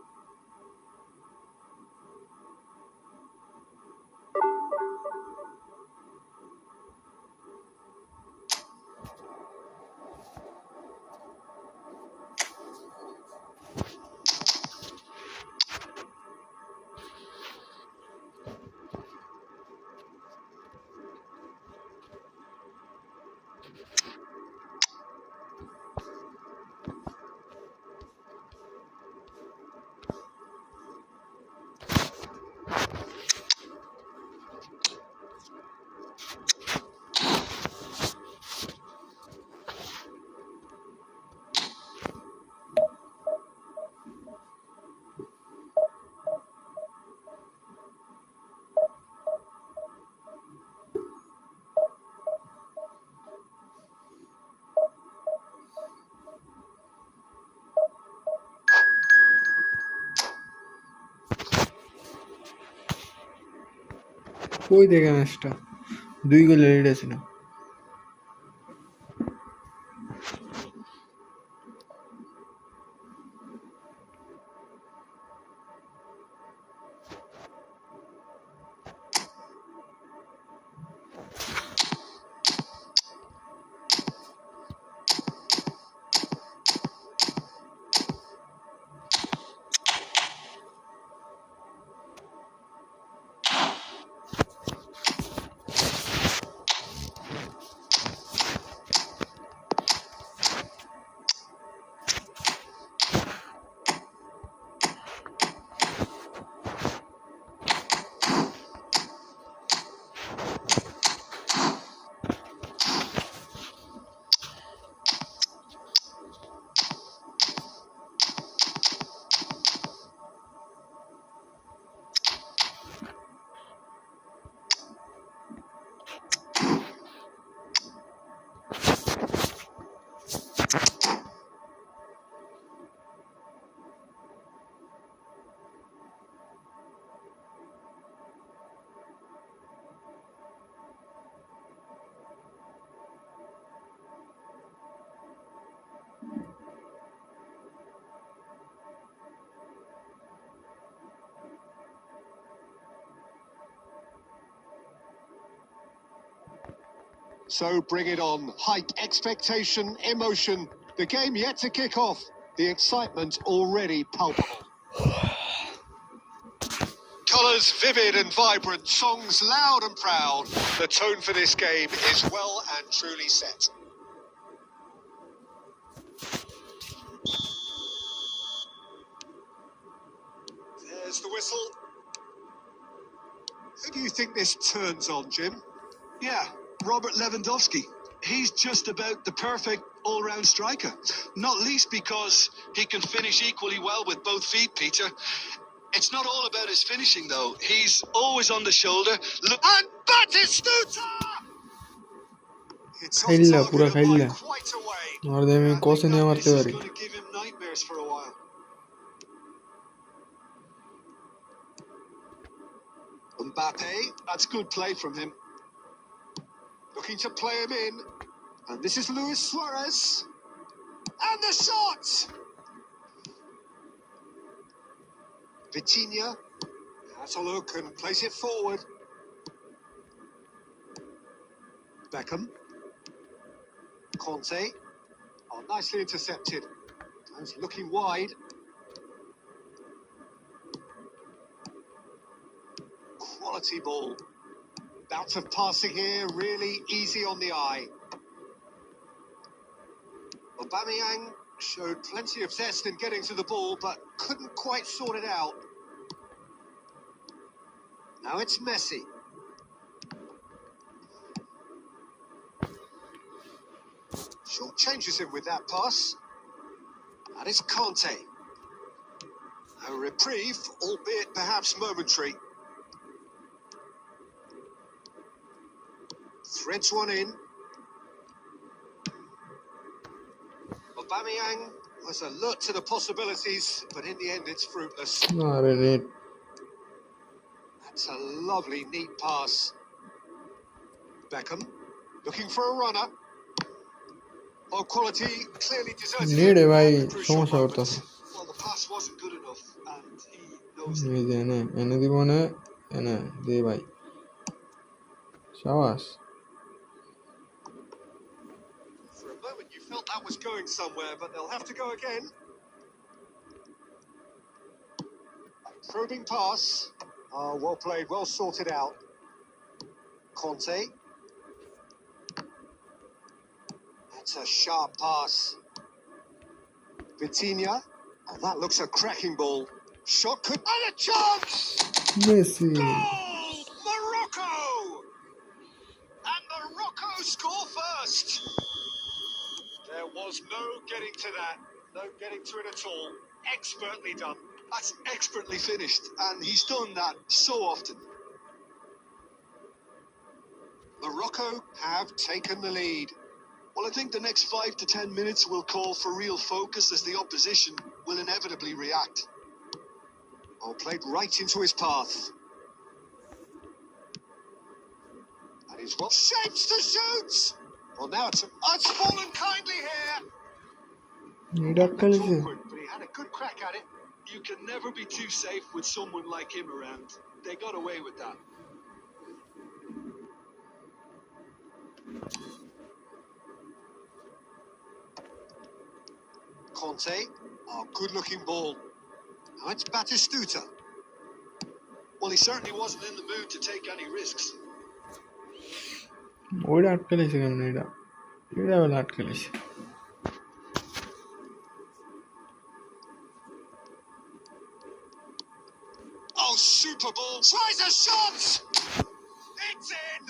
কই দেখে ম্যাচটা 2 গোলে lead ছিল
So bring it on. Hype, expectation, emotion. The game yet to kick off. The excitement already palpable. Colours vivid and vibrant, songs loud and proud. The tone for this game is well and truly set. There's the whistle. Who do you think this turns on, Jim?
Yeah, Robert Lewandowski. He's just about the perfect all-round striker. Not least because he can finish equally well with both feet, Peter. It's not all about his finishing, though. He's always on the shoulder.
And Batistuta! It's off
Khailla,
target
pura
and by
khailla.
quite a way.
और दे में
I
कौन से
think
नहीं
that
मारते
miss is
वाली
going to give him nightmares for a while. Mbappe, that's good play from him.
Looking to play him in. And this is Luis Suarez. And the shot! Vitinha has a look and plays it forward. Beckham. Conte. Oh, nicely intercepted. And looking wide. Quality ball. Bounce of passing here, really easy on the eye. Aubameyang showed plenty of zest in getting to the ball, but couldn't quite sort it out. Now it's Messi. Short changes him with that pass. That is Conte. A reprieve, albeit perhaps momentary. Threads one in. Aubameyang was alert to the possibilities, but in the end it's fruitless.
अरे रे
That's a lovely, neat pass. Beckham looking for a runner. Oh, quality clearly deserves
need है भाई
crucial
samosa और तो
moments.
Well, the pass wasn't good enough, and he knows it.
ये दे ने एने दी बोने एने दे भाई शाबाश
For a moment you felt that was going somewhere, but they'll have to go again. A probing pass. Oh, well played, well sorted out. Conte. That's a sharp pass. Vitinha. Oh, that looks a cracking ball. Shot could... And a chance!
Messi
Goal! Morocco! And Morocco score first. There was no getting to that. No getting to it at all. Expertly done.
That's expertly finished, and he's done that so often.
Morocco have taken the lead.
Well, I think the next 5 to 10 minutes will call for real focus as the opposition will inevitably react.
Oh, played right into his path. And he's well shapes to shoot. Well, now it's fallen kindly here.
Need अटकल
That's
से
awkward, but he had a good crack at it.
You can never be too safe with someone like him around. They got away with that.
Conte. Oh, good-looking ball. Now it's Batistuta.
Well, he certainly wasn't in the mood to take any risks.
ओड अटकल से कम need need वाला अटकल से
Oh, super ball. Tries a shot. It's in.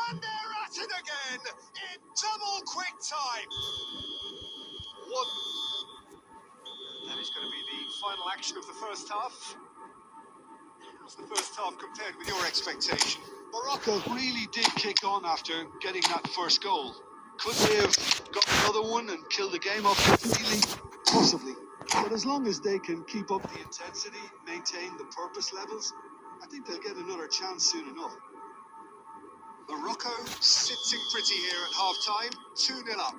And they're at it again in double quick time. What? That is going to be the final action of the first half. How's the first half compared with your expectation?
Morocco really did kick on after getting that first goal. Could they have got another one and killed the game off completely? Possibly. But as long as they can keep up the intensity, maintain the purpose levels, I think they'll get another chance soon enough.
Morocco sitting pretty here at half-time, 2-0 up.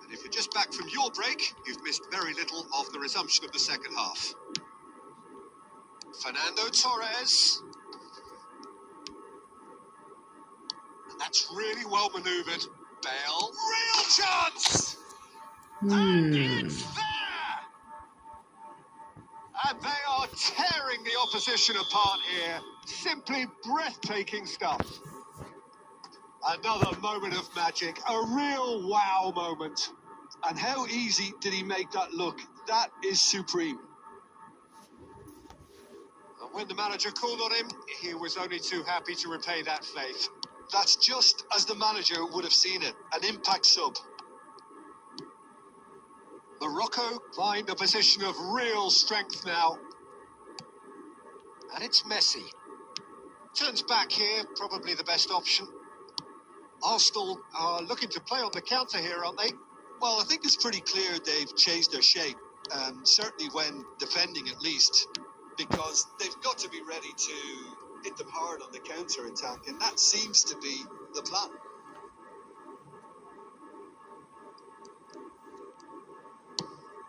And if you're just back from your break, you've missed very little of the resumption of the second half. Fernando Torres. And that's really well manoeuvred. Bale, real chance! And it's there! And they are opposition apart here. Simply breathtaking stuff. Another moment of magic, a real wow moment.
And how easy did he make that look? That is supreme.
And when the manager called on him, he was only too happy to repay that faith.
That's just as the manager would have seen it, an impact sub.
Morocco find a position of real strength now. And it's Messi. Turns back here, probably the best option. Arsenal are looking to play on the counter here, aren't they?
Well, I think it's pretty clear they've changed their shape, certainly when defending at least, because they've got to be ready to hit them hard on the counter-attack, and that seems to be the plan.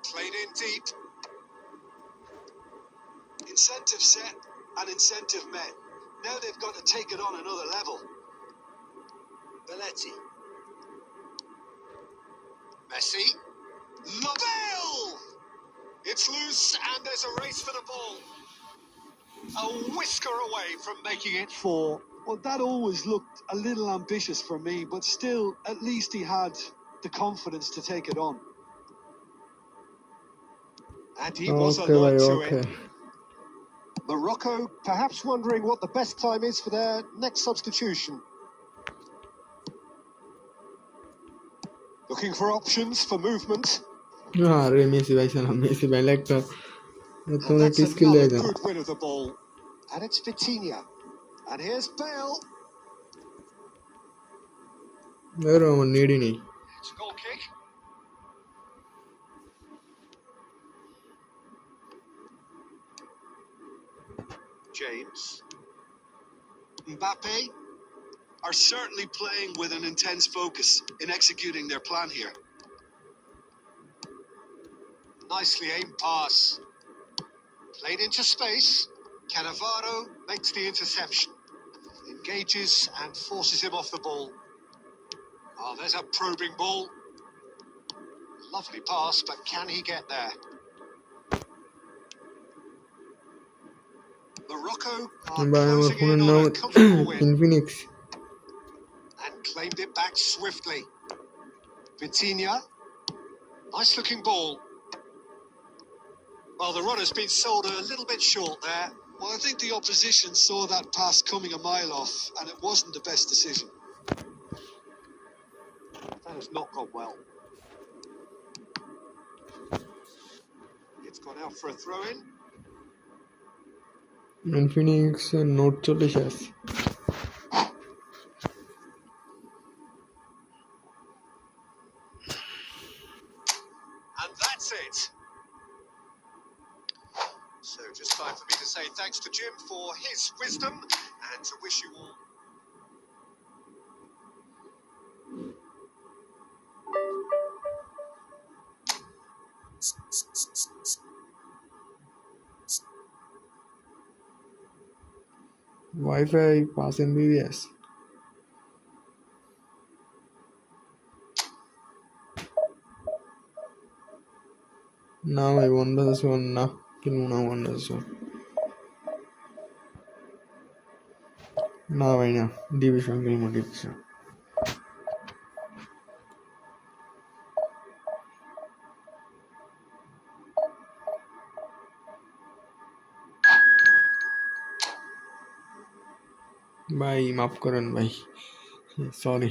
Played in deep.
Incentive set and incentive met. Now they've got to take it on another level.
Belletti. Messi. Lovell! It's loose and there's a race for the ball. A whisker away from making it 4.
Well, that always looked a little ambitious for me, but still, at least he had the confidence to take it on.
And he was alert to it. Morocco perhaps wondering what the best time is for their next substitution. Looking for options for movement.
अरे Messi भाई साला Messi भाई like तो
And that's another good win of the ball. And it's Vitinha. And here's Bale.
मेरे को need ही नहीं.
It's a goal kick. James. Mbappe
are certainly playing with an intense focus in executing their plan here.
Nicely aimed pass. Played into space. Cannavaro makes the interception. Engages and forces him off the ball. Oh, there's a probing ball. Lovely pass, but can he get there? Morocco are closing in on a comfortable win.
In Phoenix.
And claimed it back swiftly. Vitinha. Nice looking ball. Well, the runner's been sold a little bit short there.
Well, I think the opposition saw that pass coming a mile off, and it wasn't the best decision.
That has not gone well. It's gone out for a throw-in.
In Phoenix, note delicious.
And that's it. So just time for me to say thanks to Jim for his wisdom and to wish you all.
Wi-Fi pass MBBS. Now I wonder this one now. Now wonder this one. Now I know. Division game division. भाई माफ करन भाई sorry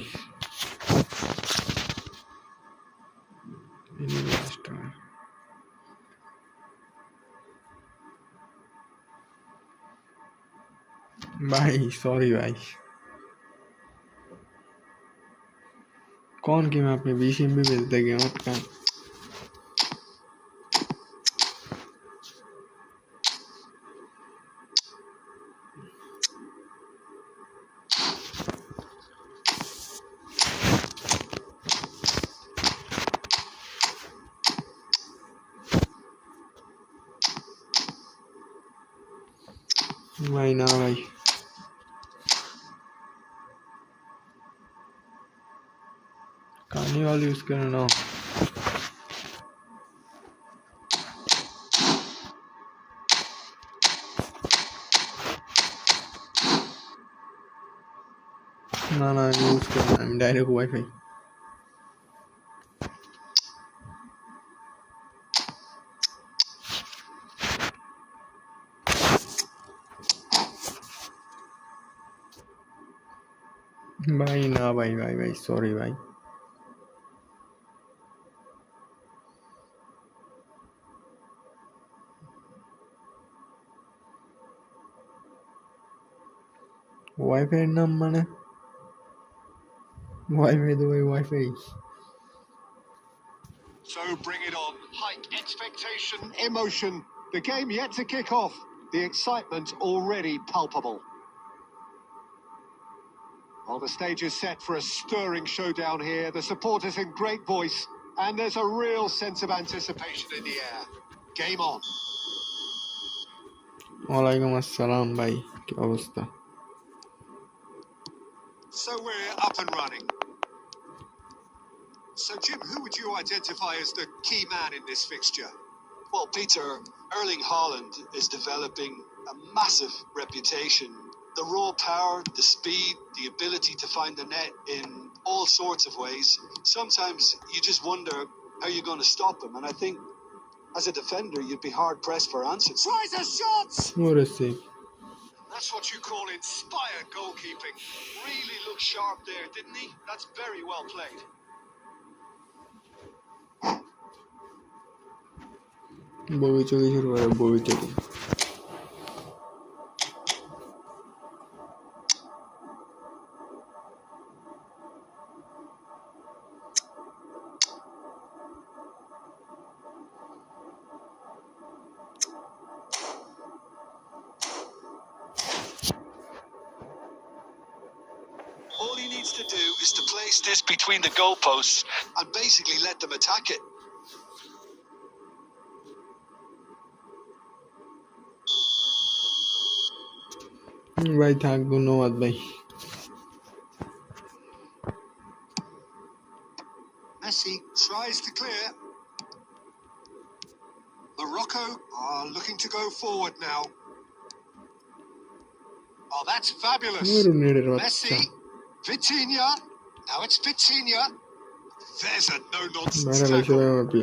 भाई sorry भाई कौन की मैं अपने 20 MB भेजते गया मत का भाई ना भाई कहानी वाली यूज करना না না ইউজ করি না, আমি ডাইরেক্ট ওয়াইফাই। ভাই না ভাই ভাই ভাই সরি ভাই। ওয়াইফাই এর নাম মানে ওয়াইফাই তো ভাই wifi.
So bring it on. Hike expectation, emotion. The game yet to kick off. The excitement already palpable. Well, the stage is set for a stirring showdown here. The supporters in great voice, and there's a real sense of anticipation in the air. Game on.
ওয়ালাইকুম আসসালাম ভাই, কি অবস্থা?
So we're up and running. So, Jim, who would you identify as the key man in this fixture?
Well, Peter, Erling Haaland is developing a massive reputation. The raw power, the speed, the ability to find the net in all sorts of ways. Sometimes you just wonder how you're going to stop him. And I think as a defender, you'd be hard-pressed for answers.
Tries a shot!
ওরে save.
That's what you call inspired goalkeeping. Really looked sharp there, didn't he? That's very well played.
Bobby চলে শুরু করে, ববি থেকে।
All he needs to do is to place this between the goalposts and basically let them attack it.
ভাই থাক, ধন্যবাদ ভাই।
Messi tries to clear. Morocco are looking to go forward now. Oh, that's fabulous. Messi, Vitinha. Now it's Vitinha. There's a no-nonsense tackle.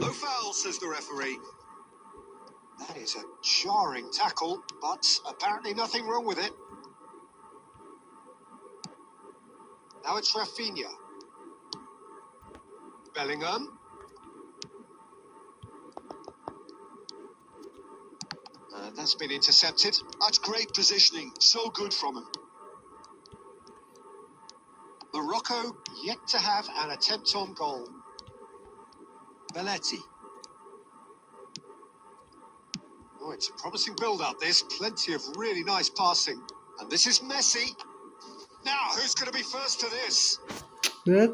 No foul, says the referee. That is a jarring tackle, but apparently nothing wrong with it. Now it's Rafinha. Bellingham. That's been intercepted.
That's great positioning. So good from him.
Morocco yet to have an attempt on goal. Belletti. Oh, it's a promising build-up. There's plenty of really nice passing. And this is Messi. Now, who's going to be first to this?
Yeah.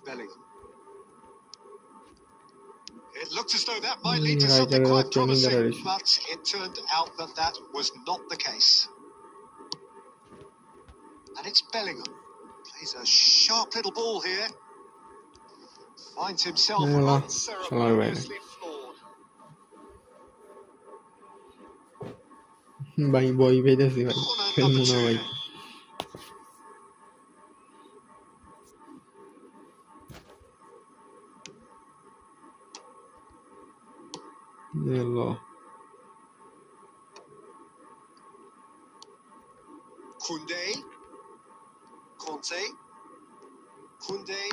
Bellingham. It looked as though that might lead to something quite promising, but it turned out that that was not the case. And it's Bellingham. Plays a sharp little ball here. Finds himself unceremoniously floored.
ভাই বই পেয়েছি ভাই, খেলবো না ভাই। Hello.
Koundé. Conte. Koundé.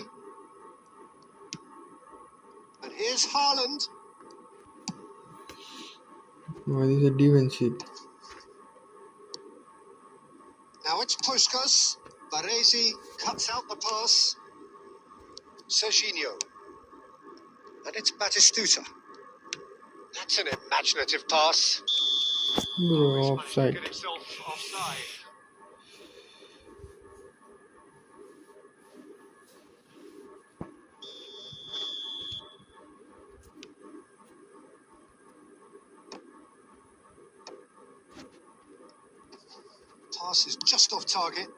And here's Haaland.
Oh, this is a defensive.
Now it's Puskas. Baresi cuts out the pass. Serginho. And it's Batistuta. That's an imaginative pass.
Bro, offside.
Get himself offside. Pass is just off target.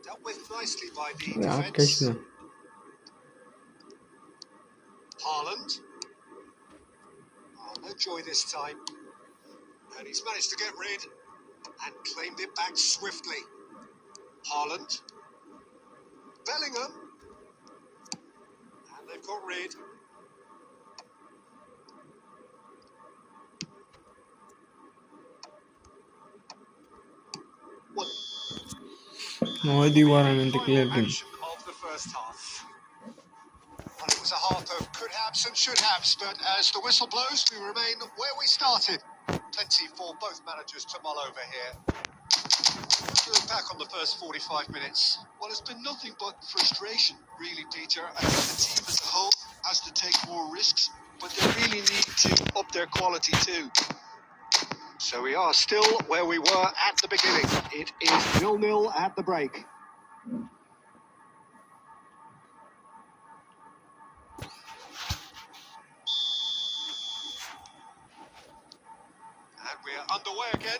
Dealt with nicely by the defence. Haaland. Oh, no enjoy this time. And he's managed to get rid and claimed it back swiftly. Haaland. Bellingham. And they've got rid.
Hadi varamente clearly.
Of the first half. And it was a half of could haves and should haves, but as the whistle blows, we remain where we started. Plenty for both managers to mull over here. Look back on the first 45 minutes.
Well, it's been nothing but frustration, really, Peter. I think the team as a whole has to take more risks, but they really need to up their quality too.
So we are still where we were at the beginning. It is 0-0 at the break. And we're underway again.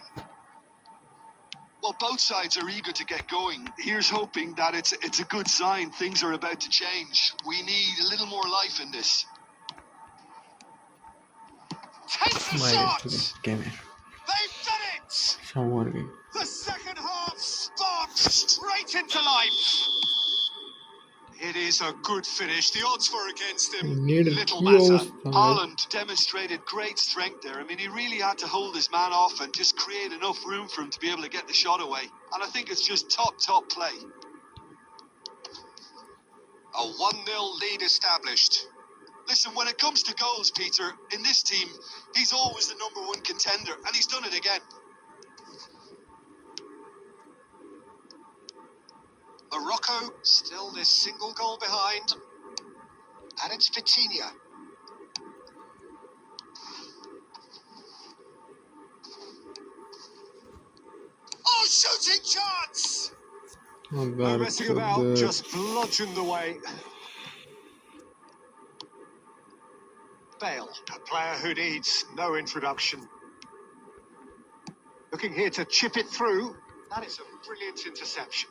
Well, both sides are eager to get going. Here's hoping that it's a good sign. Things are about to change. We need a little more life in this.
Takes a shot! They've done it!
Shower game.
The second half sparked straight into life. It is a good finish. The odds were against him. Little matter.
Haaland demonstrated great strength there. I mean, he really had to hold his man off and just create enough room for him to be able to get the shot away. And I think it's just top play.
A 1-0 lead established.
Listen, when it comes to goals, Peter, in this team, he's always the number one contender, and he's done it again.
Morocco still this single goal behind. And it's Vitinha. Oh, shooting chance! No messing about, just bludgeoned away. Bale, a player who needs no introduction. Looking here to chip it through. That is a brilliant interception.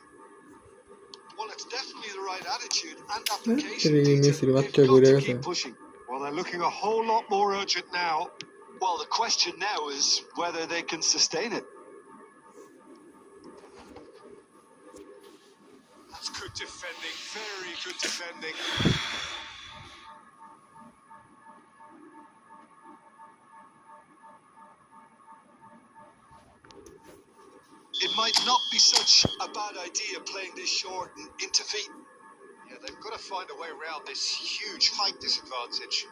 Well, it's definitely the right attitude and application.
Messi
They've got to keep pushing.
Well, they're looking a whole lot more urgent now.
Well, the question now is whether they can sustain it.
That's good defending, very good defending.
It might not be such a bad idea playing this short and into feet.
Yeah, they've got to find a way around this huge height disadvantage.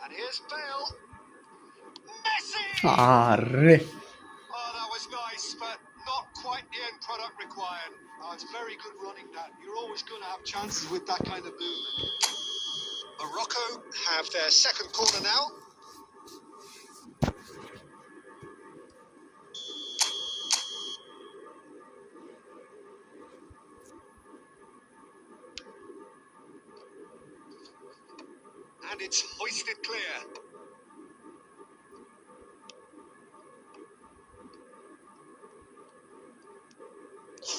And here's Bale. Messi!
Arre.
Oh, that was nice, but not quite the end product required.
Oh, it's very good running, that. You're always going to have chances with that kind of movement.
Morocco have their second corner now. And it's hoisted clear.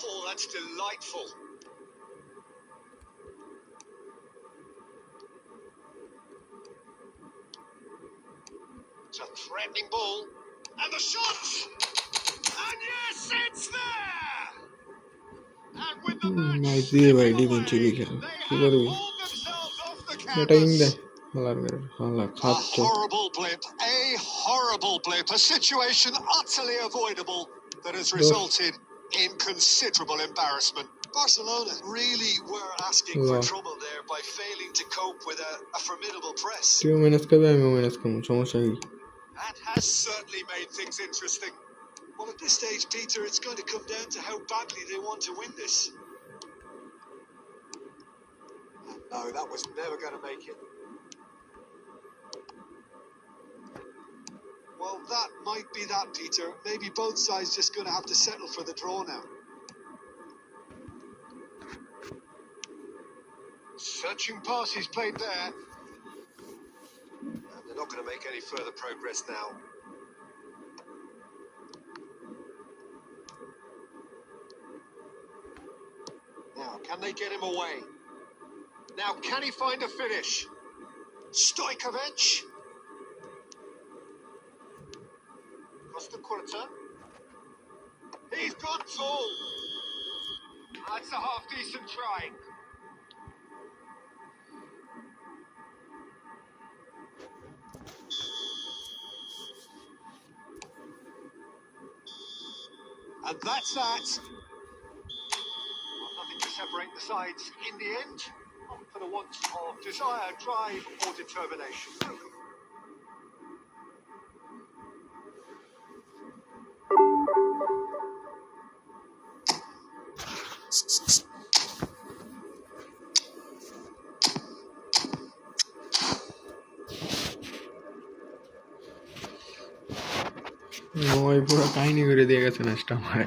Oh, that's delightful. It's a threatening ball. And the shot! And yes, it's there! And with the match
দিয়ে ভাই
slipping
defence
away,
chilli খেল
they
কি
have
করবি
pulled themselves off the
batting
canvas.
দে হালা
A
খাচ্ছ
horrible blip, a situation utterly avoidable that has resulted in considerable embarrassment.
Barcelona really were asking for trouble there by failing to cope with a formidable press.
তুইও manage করবি আমিও manage করবো সমস্যা কি
That has certainly made things interesting.
Well, at this stage, Peter, it's going to come down to how badly they want to win this.
No, that was never going to make it.
Well, that might be that, Peter. Maybe both sides just going to have to settle for the draw now.
Searching pass he's played there. And they're not going to make any further progress now. Now now. Can they get him away? Now, can he find a finish? Stojkovic. Costa Curta. He's gone tall. That's a half-decent try. And that's that. Well, nothing to separate the sides in the end. Not for the want of desire, drive, or determination.
ওই পুরো কাহিনী করে দিয়ে গেছে ম্যাচটা আমার।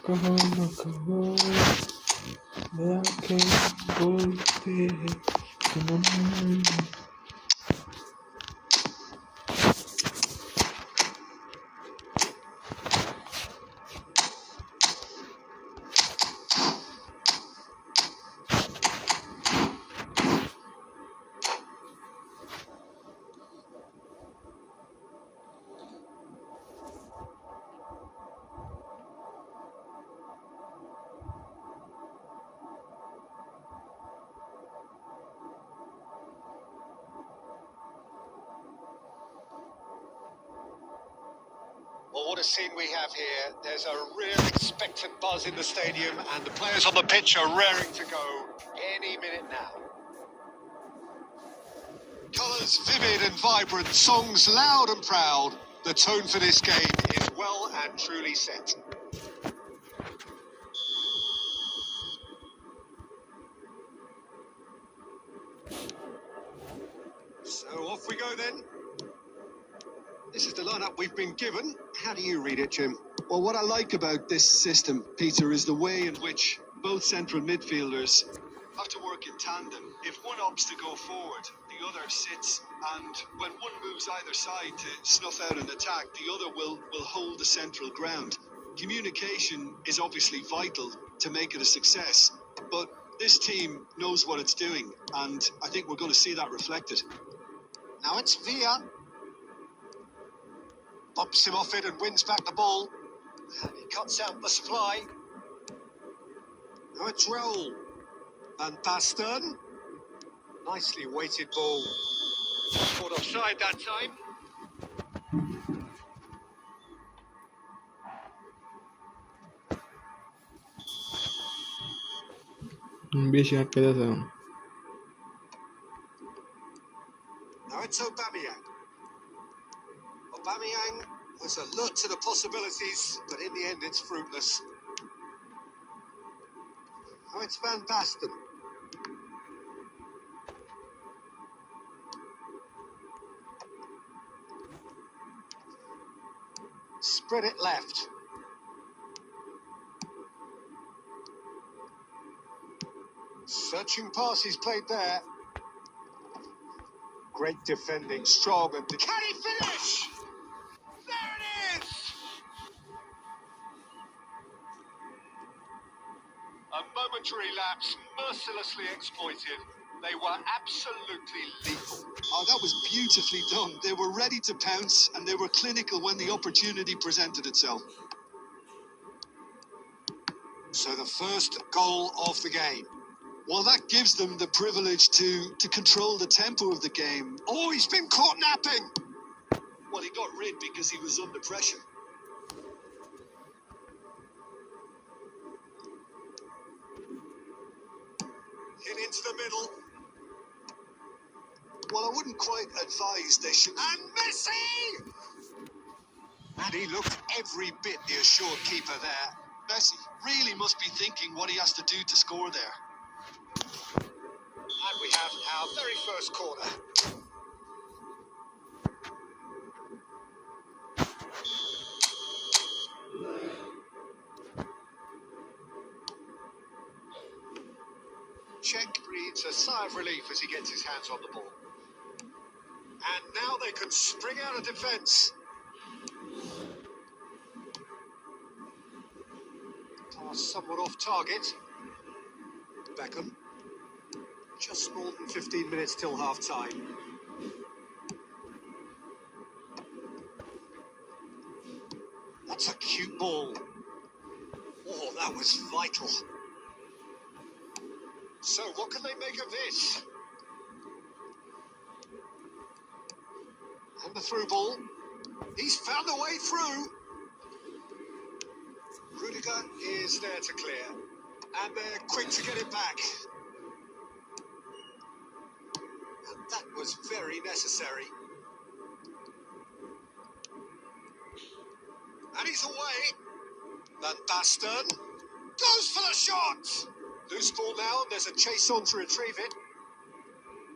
कहो न कहो आंखें बोलते हैं सनम।
Well, what a scene we have here. There's a real expectant buzz in the stadium, and the players on the pitch are raring to go any minute now. Colours vivid and vibrant, songs loud and proud. The tone for this game is well and truly set. So off we go then. This is the lineup we've been given. How do you read it, Jim?
Well, what I like about this system, Peter, is the way in which both central midfielders have to work in tandem. If one opts to go forward, the other sits, and when one moves either side to snuff out an attack, the other will hold the central ground. Communication is obviously vital to make it a success, but this team knows what it's doing, and I think we're going to see that reflected.
Now it's Villa. Bumps him off it and wins back the ball. And he cuts out the supply. Now it's Raul. Van Basten. Nicely weighted ball. Caught offside that time.
বেশি আটকে যাচ্ছে এখন।
Now it's Aubameyang. Aubameyang was alert to the possibilities, but in the end it's fruitless. Now it's Van Basten. Spread it left. Searching pass he's played there. Great defending, strong and... Can he finish? There it is! A momentary lapse, mercilessly exploited. They were absolutely lethal.
Oh, that was beautifully done. They were ready to pounce and they were clinical when the opportunity presented itself.
So the first goal of the game.
Well, that gives them the privilege to control the tempo of the game.
Oh, he's been caught napping!
Well, he got rid because he was under pressure.
In into the middle.
Well, I wouldn't quite advise they should...
And Messi! And he looked every bit the assured keeper there.
Messi really must be thinking what he has to do to score there.
And we have our very first corner. Czech breathes a sigh of relief as he gets his hands on the ball. And now they can spring out of defence. Pass somewhat off target. Beckham. Just more than 15 minutes till half-time. That's a cute ball. Oh, that was vital. So, what can they make of this? And the through ball. He's found a way through. Rudiger is there to clear. And they're quick to get it back. And that was very necessary. And he's away. Van Basten goes for the shot. Loose ball now, and there's a chase on to retrieve it.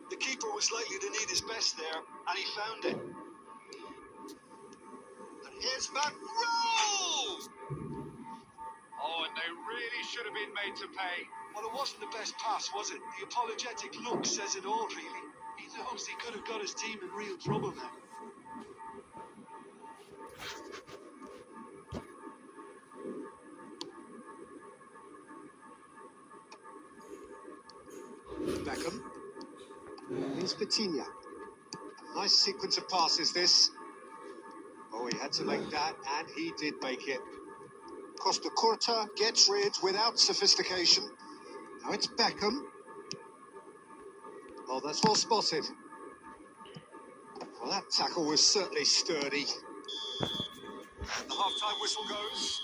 The keeper was likely to need his best there, and he found it.
And here's Van Roel! Oh, and they really should have been made to pay.
Well, it wasn't the best pass, was it? The apologetic look says it all, really. He knows he could have got his team in real trouble now.
Beckham. Here's Vitinha. A nice sequence of passes, this. Oh, he had to make that, and he did make it. Costa Curta gets rid without sophistication. Now it's Beckham. Oh, that's well spotted. Well, that tackle was certainly sturdy. And the half-time whistle goes.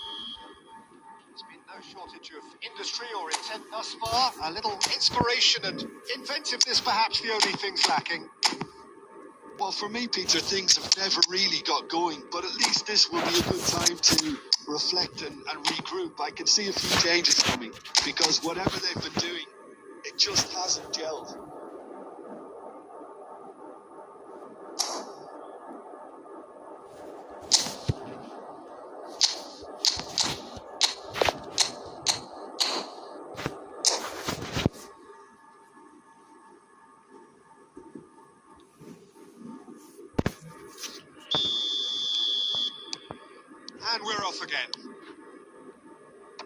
There's been no shortage of industry or intent thus far. A little inspiration and inventiveness, perhaps the only things lacking.
Well, for me, Peter, things have never really got going, but at least this will be a good time to reflect and regroup. I can see a few changes coming, because whatever they've been doing, it just hasn't gelled.
And we're off again.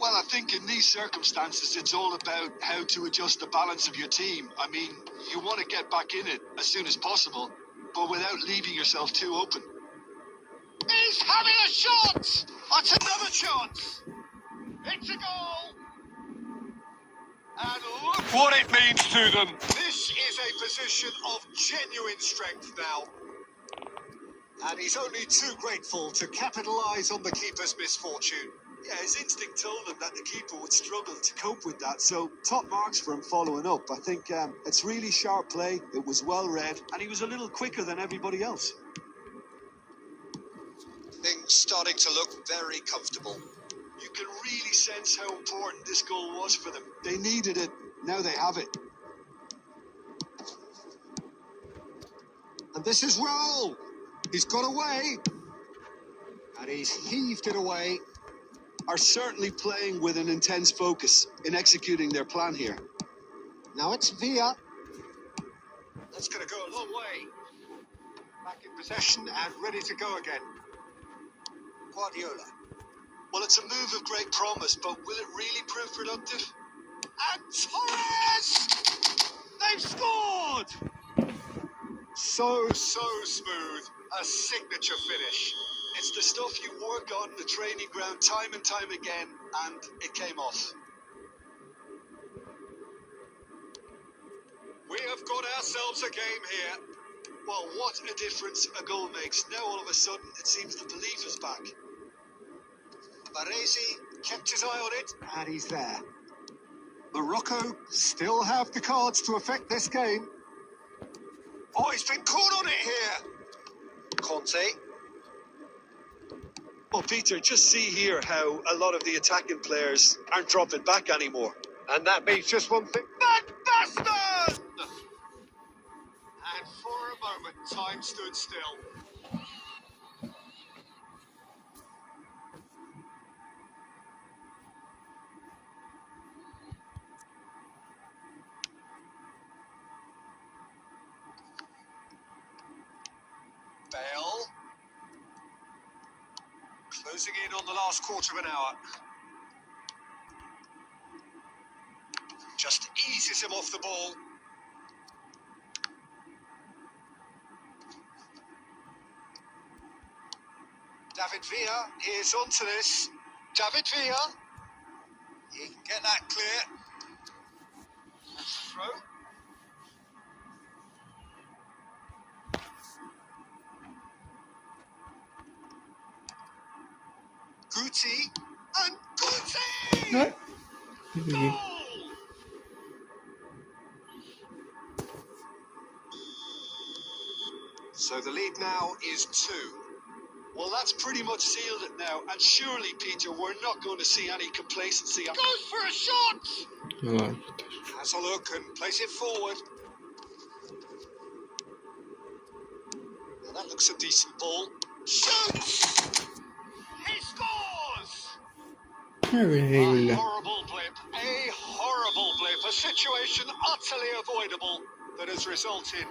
Well, I think in these circumstances, it's all about how to adjust the balance of your team. I mean, you want to get back in it as soon as possible, but without leaving yourself too open.
He's having a shot! That's another chance! It's a goal! And look what it means to them. This is a position of genuine strength now. And he's only too grateful to capitalise on the keeper's misfortune.
Yeah, his instinct told him that the keeper would struggle to cope with that, so top marks for him following up. I think it's really sharp play, it was well read, and he was a little quicker than everybody else.
Things starting to look very comfortable.
You can really sense how important this goal was for them. They needed it, now they have it.
And this is Raul. He's got away. And he's heaved it away.
Are certainly playing with an intense focus in executing their plan here.
Now it's Villa. That's going to go a long way. Back in possession and ready to go again. Guardiola.
Well, it's a move of great promise, but will it really prove productive?
And Torres! They've scored! So smooth. A signature finish.
It's the stuff you work on the training ground time and time again, and it came off.
We have got ourselves a game here.
Well, what a difference a goal makes. Now all of a sudden, it seems the belief is back.
Baresi kept his eye on it, and he's there. Morocco still have the cards to affect this game. Oh, he's been caught on it here. Conte.
Well, Peter, just see here how a lot of the attacking players aren't dropping back anymore.
And that means just one thing. Van Basten! And for a moment, time stood still. Bale. Closing in on the last quarter of an hour. Just eases him off the ball. David Villa is onto this. David Villa. He can get that clear. That's a throw. Guti. And Guti!
What?
Goal! So the lead now is 2.
Well, that's pretty much sealed it now. And surely, Peter, we're not going to see any complacency.
Goes for a shot!
Helal.
Has a look and plays it forward. Well, that looks a decent ball. Shoots! He scores! A horrible blip. A horrible blip. A situation utterly avoidable that has resulted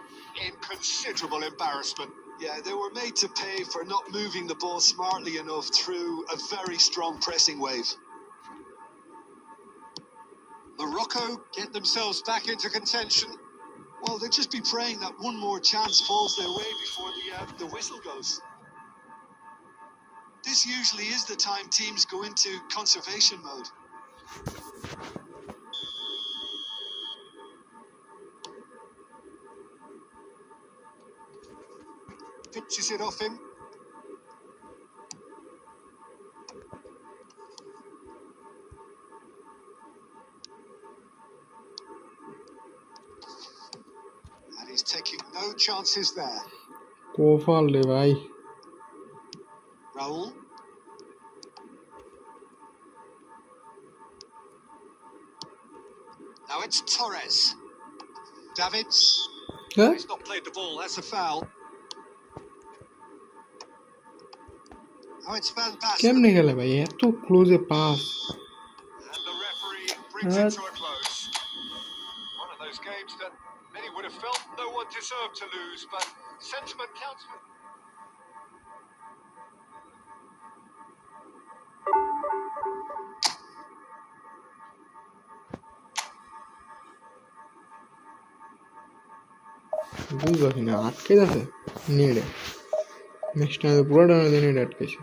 in considerable embarrassment.
Yeah, they were made to pay for not moving the ball smartly enough through a very strong pressing wave.
Morocco get themselves back into contention.
Well, they'll just be praying that one more chance falls their way before the whistle goes. This usually is the time teams go into conservation mode.
Pitches it off him. And he's taking no chances there.
কোফাল রে ভাই
Raul. Now it's Torres. Davids.
হ্যাঁ
He's not played the ball. That's a foul. Now it's Van Basten.
কেমনে গেলে ভাই এত ক্লোজে pass
And the referee brings it to a close. One of those games that many would have felt no one deserved to lose, but sentiment counts for...
বুঝতে না আটকে যাচ্ছে নেড়ে next পুরো ডানা দিয়ে নেড়ে আটকেছে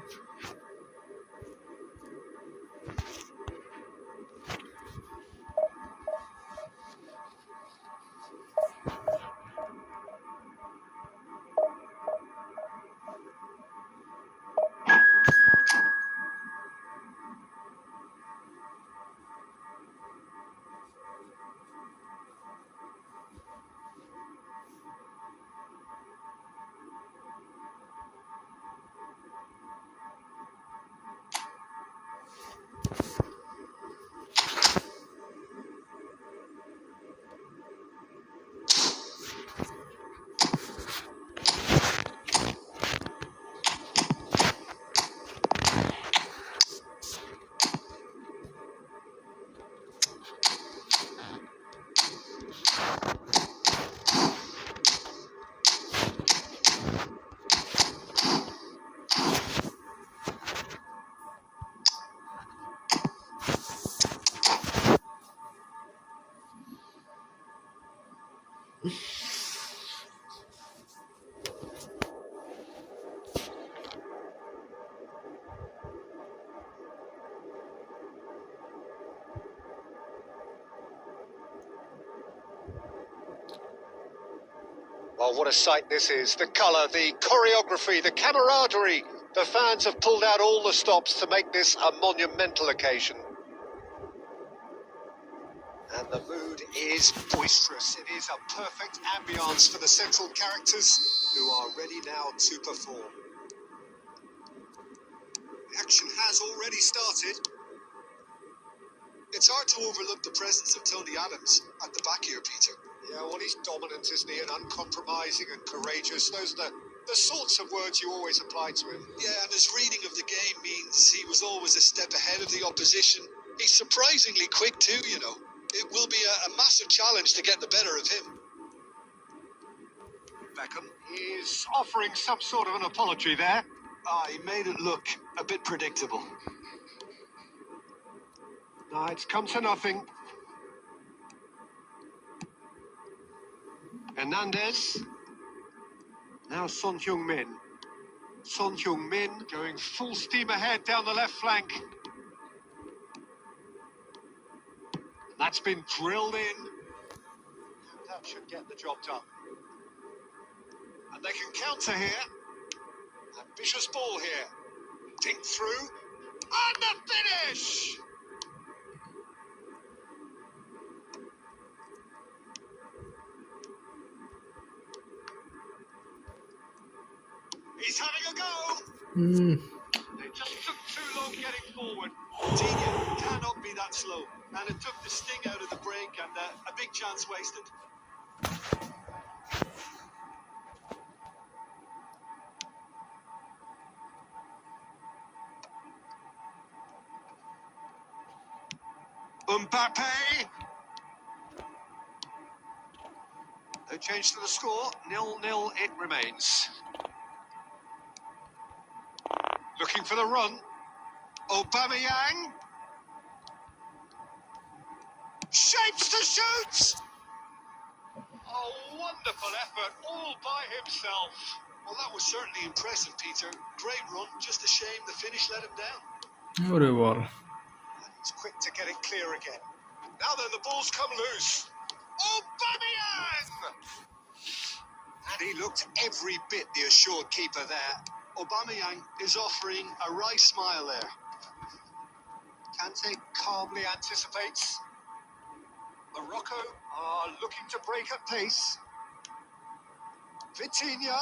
Well, what a sight this is. The colour, the choreography, the camaraderie. The fans have pulled out all the stops to make this a monumental occasion. And the mood is boisterous. It is a perfect ambience for the central characters who are ready now to perform.
The action has already started. It's hard to overlook the presence of Tony Adams at the back here, Peter.
Yeah, well, he's dominant, isn't he? And uncompromising and courageous. Those are the sorts of words you always apply to him.
Yeah, and his reading of the game means he was always a step ahead of the opposition. He's surprisingly quick too, you know. It will be a massive challenge to get the better of him.
Beckham is offering some sort of an apology there.
He made it look a bit predictable.
No, it's come to nothing. Hernandez. Now Son Heung-min. Son Heung-min going full steam ahead down the left flank. That's been drilled in. That should get the job done. And they can counter here. Ambitious ball here. Dink through. And the finish! He's having a go. They just took too long getting forward.
Coutinho cannot be that slow. And it took the sting out of the break and a big chance wasted.
Mbappe. No change to the score. 0-0 it remains. Looking for the run. Aubameyang. Shapes to shoot! A wonderful effort all by himself.
Well, that was certainly impressive, Peter. Great run, just a shame the finish let him down.
ওরে বল
He's quick to get it clear again. Now then, the ball's come loose. Aubameyang! And he looked every bit the assured keeper there.
Aubameyang is offering a wry smile there.
Kante calmly anticipates. Morocco are looking to break at pace. Vitinha.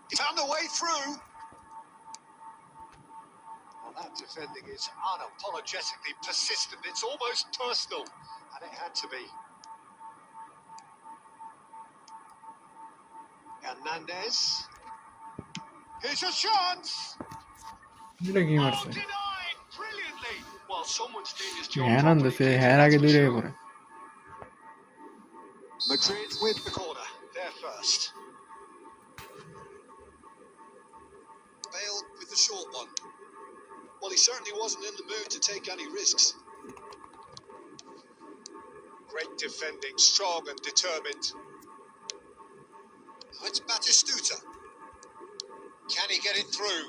He found a way through. Well, that defending is unapologetically persistent. It's almost personal, and it had to be. Hernandez. Here's a chance.
এটা কি মারছে
Denied brilliantly. Well, someone's doing his job.
হ্যাঁ আনতেছে হ্যাঁ আগে দূরে পড়ে
Madrid with the corner. They're first.
Bale with the short one. Well, he certainly wasn't in the mood to take any risks.
Great defending, strong and determined. It's Batistuta. Can he get it through?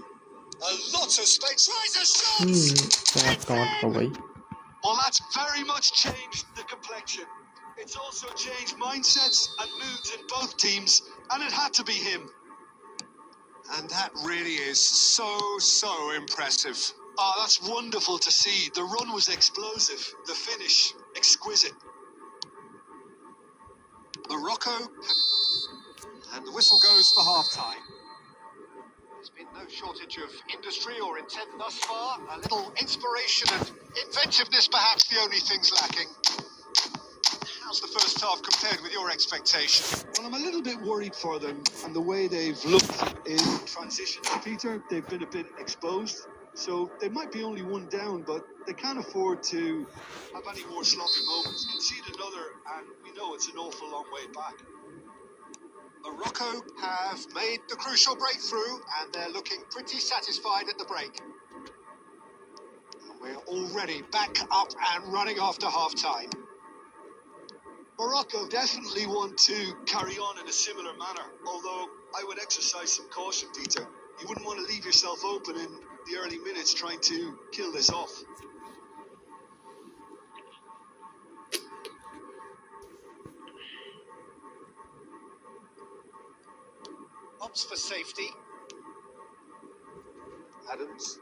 A lot of space. Tries a shot!
Well, that's very much changed the complexion. It's also changed mindsets and moods in both teams, and it had to be him.
And that really is so impressive.
Oh, that's wonderful to see. The run was explosive, the finish exquisite.
Morocco, and the whistle goes for half-time. There's been no shortage of industry or intent thus far. A little inspiration and inventiveness, perhaps the only things lacking. How's the first half compared with your expectation?
Well, I'm a little bit worried for them and the way they've looked in transition. Peter, they've been a bit exposed, so they might be only one down, but they can't afford to have any more sloppy moments. Concede another, and we know it's an awful long way back.
Morocco have made the crucial breakthrough, and they're looking pretty satisfied at the break. We're already back up and running after half-time.
Morocco definitely want to carry on in a similar manner, although I would exercise some caution, Peter. You wouldn't want to leave yourself open in the early minutes trying to kill this off.
opts for safety. Adams.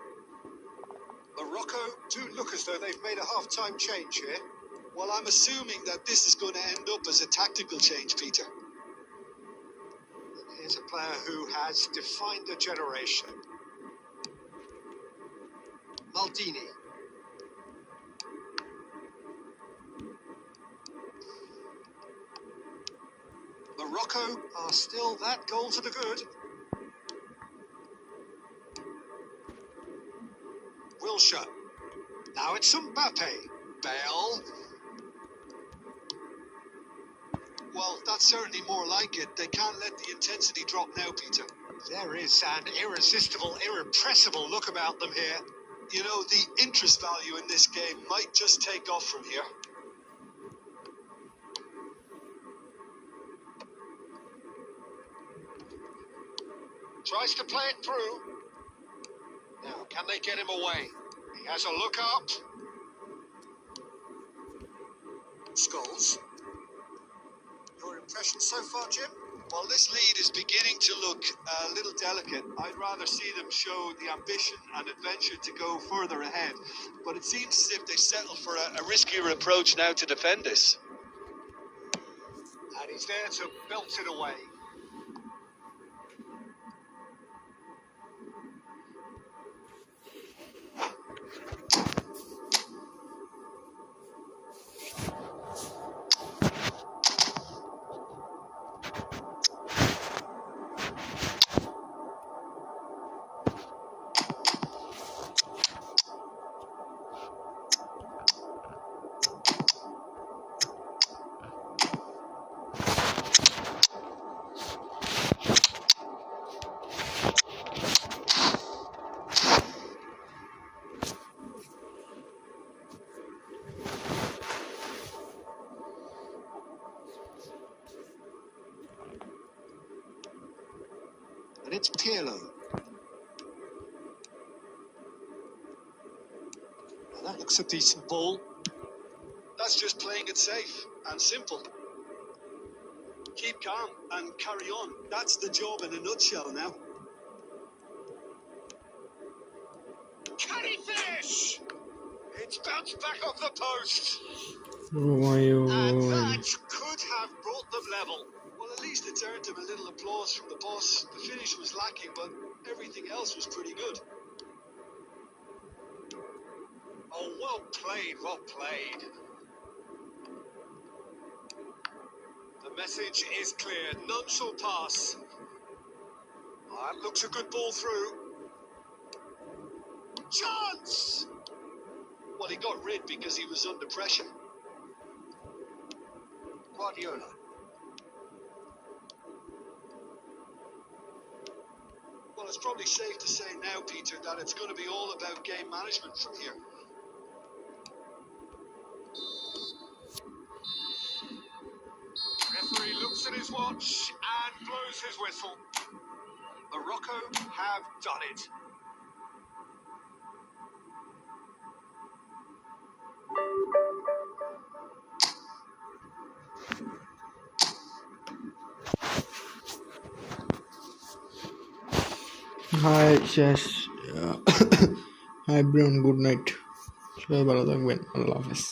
Morocco do look as though they've made a half-time change here.
Well, I'm assuming that this is going to end up as a tactical change, Peter.
Here's a player who has defined a generation. Maldini. Morocco are still that goal to the good. Wilshere. Now it's Mbappe. Bale.
Well, that's certainly more like it. They can't let the intensity drop now, Peter.
There is an irresistible, irrepressible look about them here.
You know, the interest value in this game might just take off from here.
Tries to play it through. Now, can they get him away? He has a look up. Scholes. Your impression so far, Jim?
Well, this lead is beginning to look a little delicate. I'd rather see them show the ambition and adventure to go further ahead. But it seems as if they settle for a riskier approach now to defend this.
And he's there to belt it away. And it's Pirlo. Well, that looks a decent ball.
That's just playing it safe and simple. Keep calm and carry on. That's the job in a nutshell now.
Can he finish? It's bounced back off the post.
Oh my
And
god.
that could have brought them level.
Well, at least it earned him a little applause from the boss. The finish was lacking, but everything else was pretty good.
Oh, well played, well played. The message is clear. None shall pass. Oh, that looks a good ball through. Chance!
Well, he got rid because he was under pressure.
Guardiola.
Well, it's probably safe to say now, Peter, that it's going to be all about game management from here.
Referee looks at his watch and blows his whistle. Morocco have done it.
Hi শেষ hi brown good night সবাই ভালো থাকবেন আল্লাহ হাফেজ